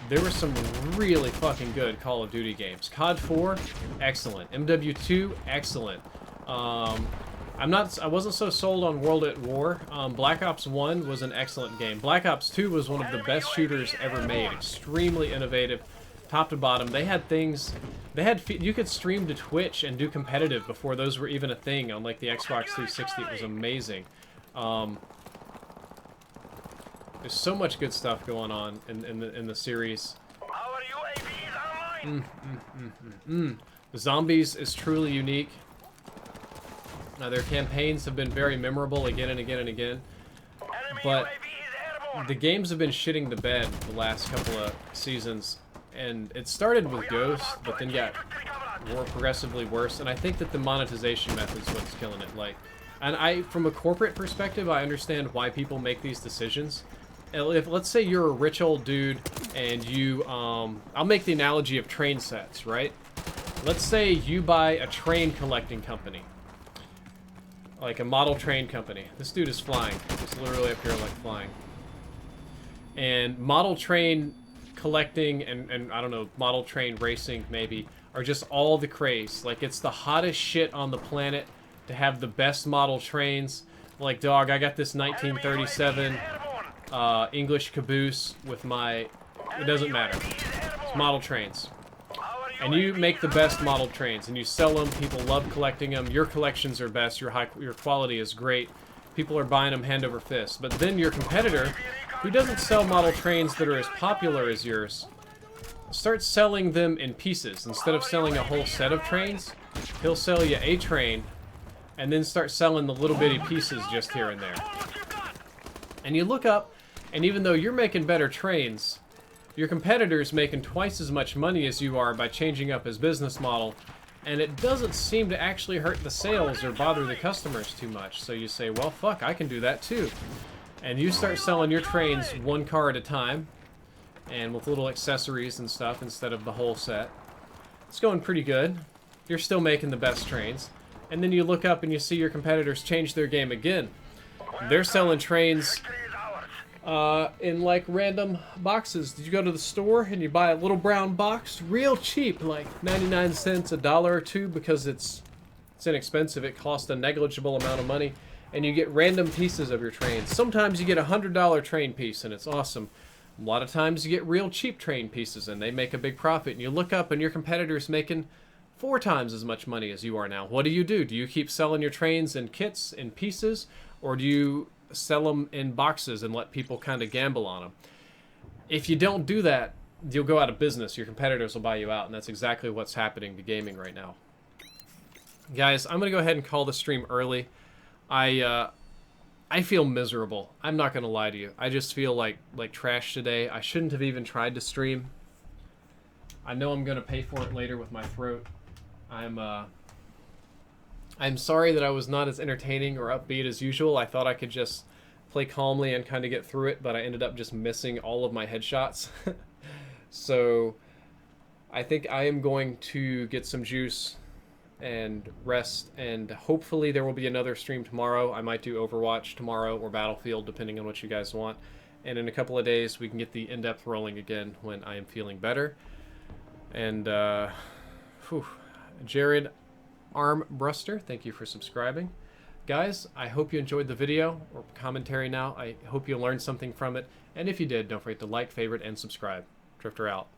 there were some really fucking good Call of Duty games. COD 4, excellent. MW2, excellent. I wasn't so sold on World at War. Black Ops 1 was an excellent game. Black Ops 2 was one of the best shooters ever made. Extremely innovative, top to bottom. They had things, you could stream to Twitch and do competitive before those were even a thing on like the Xbox 360. It was amazing. There's so much good stuff going on in the series. Our UAV is online. The Zombies is truly unique. Their campaigns have been very memorable again and again and again, but the games have been shitting the bed the last couple of seasons, and it started with Ghost, but then got more progressively worse, and I think that the monetization method's what's killing it. Like, and from a corporate perspective, I understand why people make these decisions, if let's say you're a rich old dude and you, I'll make the analogy of train sets, right? Let's say you buy a train collecting company. Like a model train company. This dude is flying. He's literally up here like flying. And model train collecting and I don't know, model train racing maybe, are just all the craze. Like, it's the hottest shit on the planet to have the best model trains. Like, dog, I got this 1937 English caboose with my... It doesn't matter. It's model trains. And you make the best model trains, and you sell them. People love collecting them. Your collections are best. Your quality is great. People are buying them hand over fist. But then your competitor, who doesn't sell model trains that are as popular as yours, starts selling them in pieces. Instead of selling a whole set of trains, he'll sell you a train, and then start selling the little bitty pieces just here and there. And you look up, and even though you're making better trains, your competitor's making twice as much money as you are by changing up his business model, and it doesn't seem to actually hurt the sales or bother the customers too much. So you say, well, fuck, I can do that too. And you start selling your trains one car at a time, and with little accessories and stuff instead of the whole set. It's going pretty good. You're still making the best trains. And then you look up and you see your competitors change their game again. They're selling trains in like random boxes. Did you go to the store and you buy a little brown box real cheap, like 99 cents, $1 or $2, because it's inexpensive. It costs a negligible amount of money, and you get random pieces of your trains. Sometimes you get a $100 train piece and it's awesome. A lot of times you get real cheap train pieces and they make a big profit, and you look up and your competitor's making 4 times as much money as you are now. What do? Do you keep selling your trains in kits, in pieces, or do you sell them in boxes and let people kind of gamble on them? If you don't do that, you'll go out of business. Your competitors will buy you out, and that's exactly what's happening to gaming right now. Guys, I'm going to go ahead and call the stream early. I feel miserable. I'm not going to lie to you. I just feel like trash today. I shouldn't have even tried to stream. I know I'm going to pay for it later with my throat. I'm sorry that I was not as entertaining or upbeat as usual. I thought I could just play calmly and kind of get through it, but I ended up just missing all of my headshots. So I think I am going to get some juice and rest, and hopefully there will be another stream tomorrow. I might do Overwatch tomorrow or Battlefield, depending on what you guys want. And in a couple of days, we can get the in-depth rolling again when I am feeling better. And, Jared Armbruster, thank you for subscribing. Guys, I hope you enjoyed the video, or commentary now. I hope you learned something from it. And if you did, don't forget to like, favorite, and subscribe. Drifter out.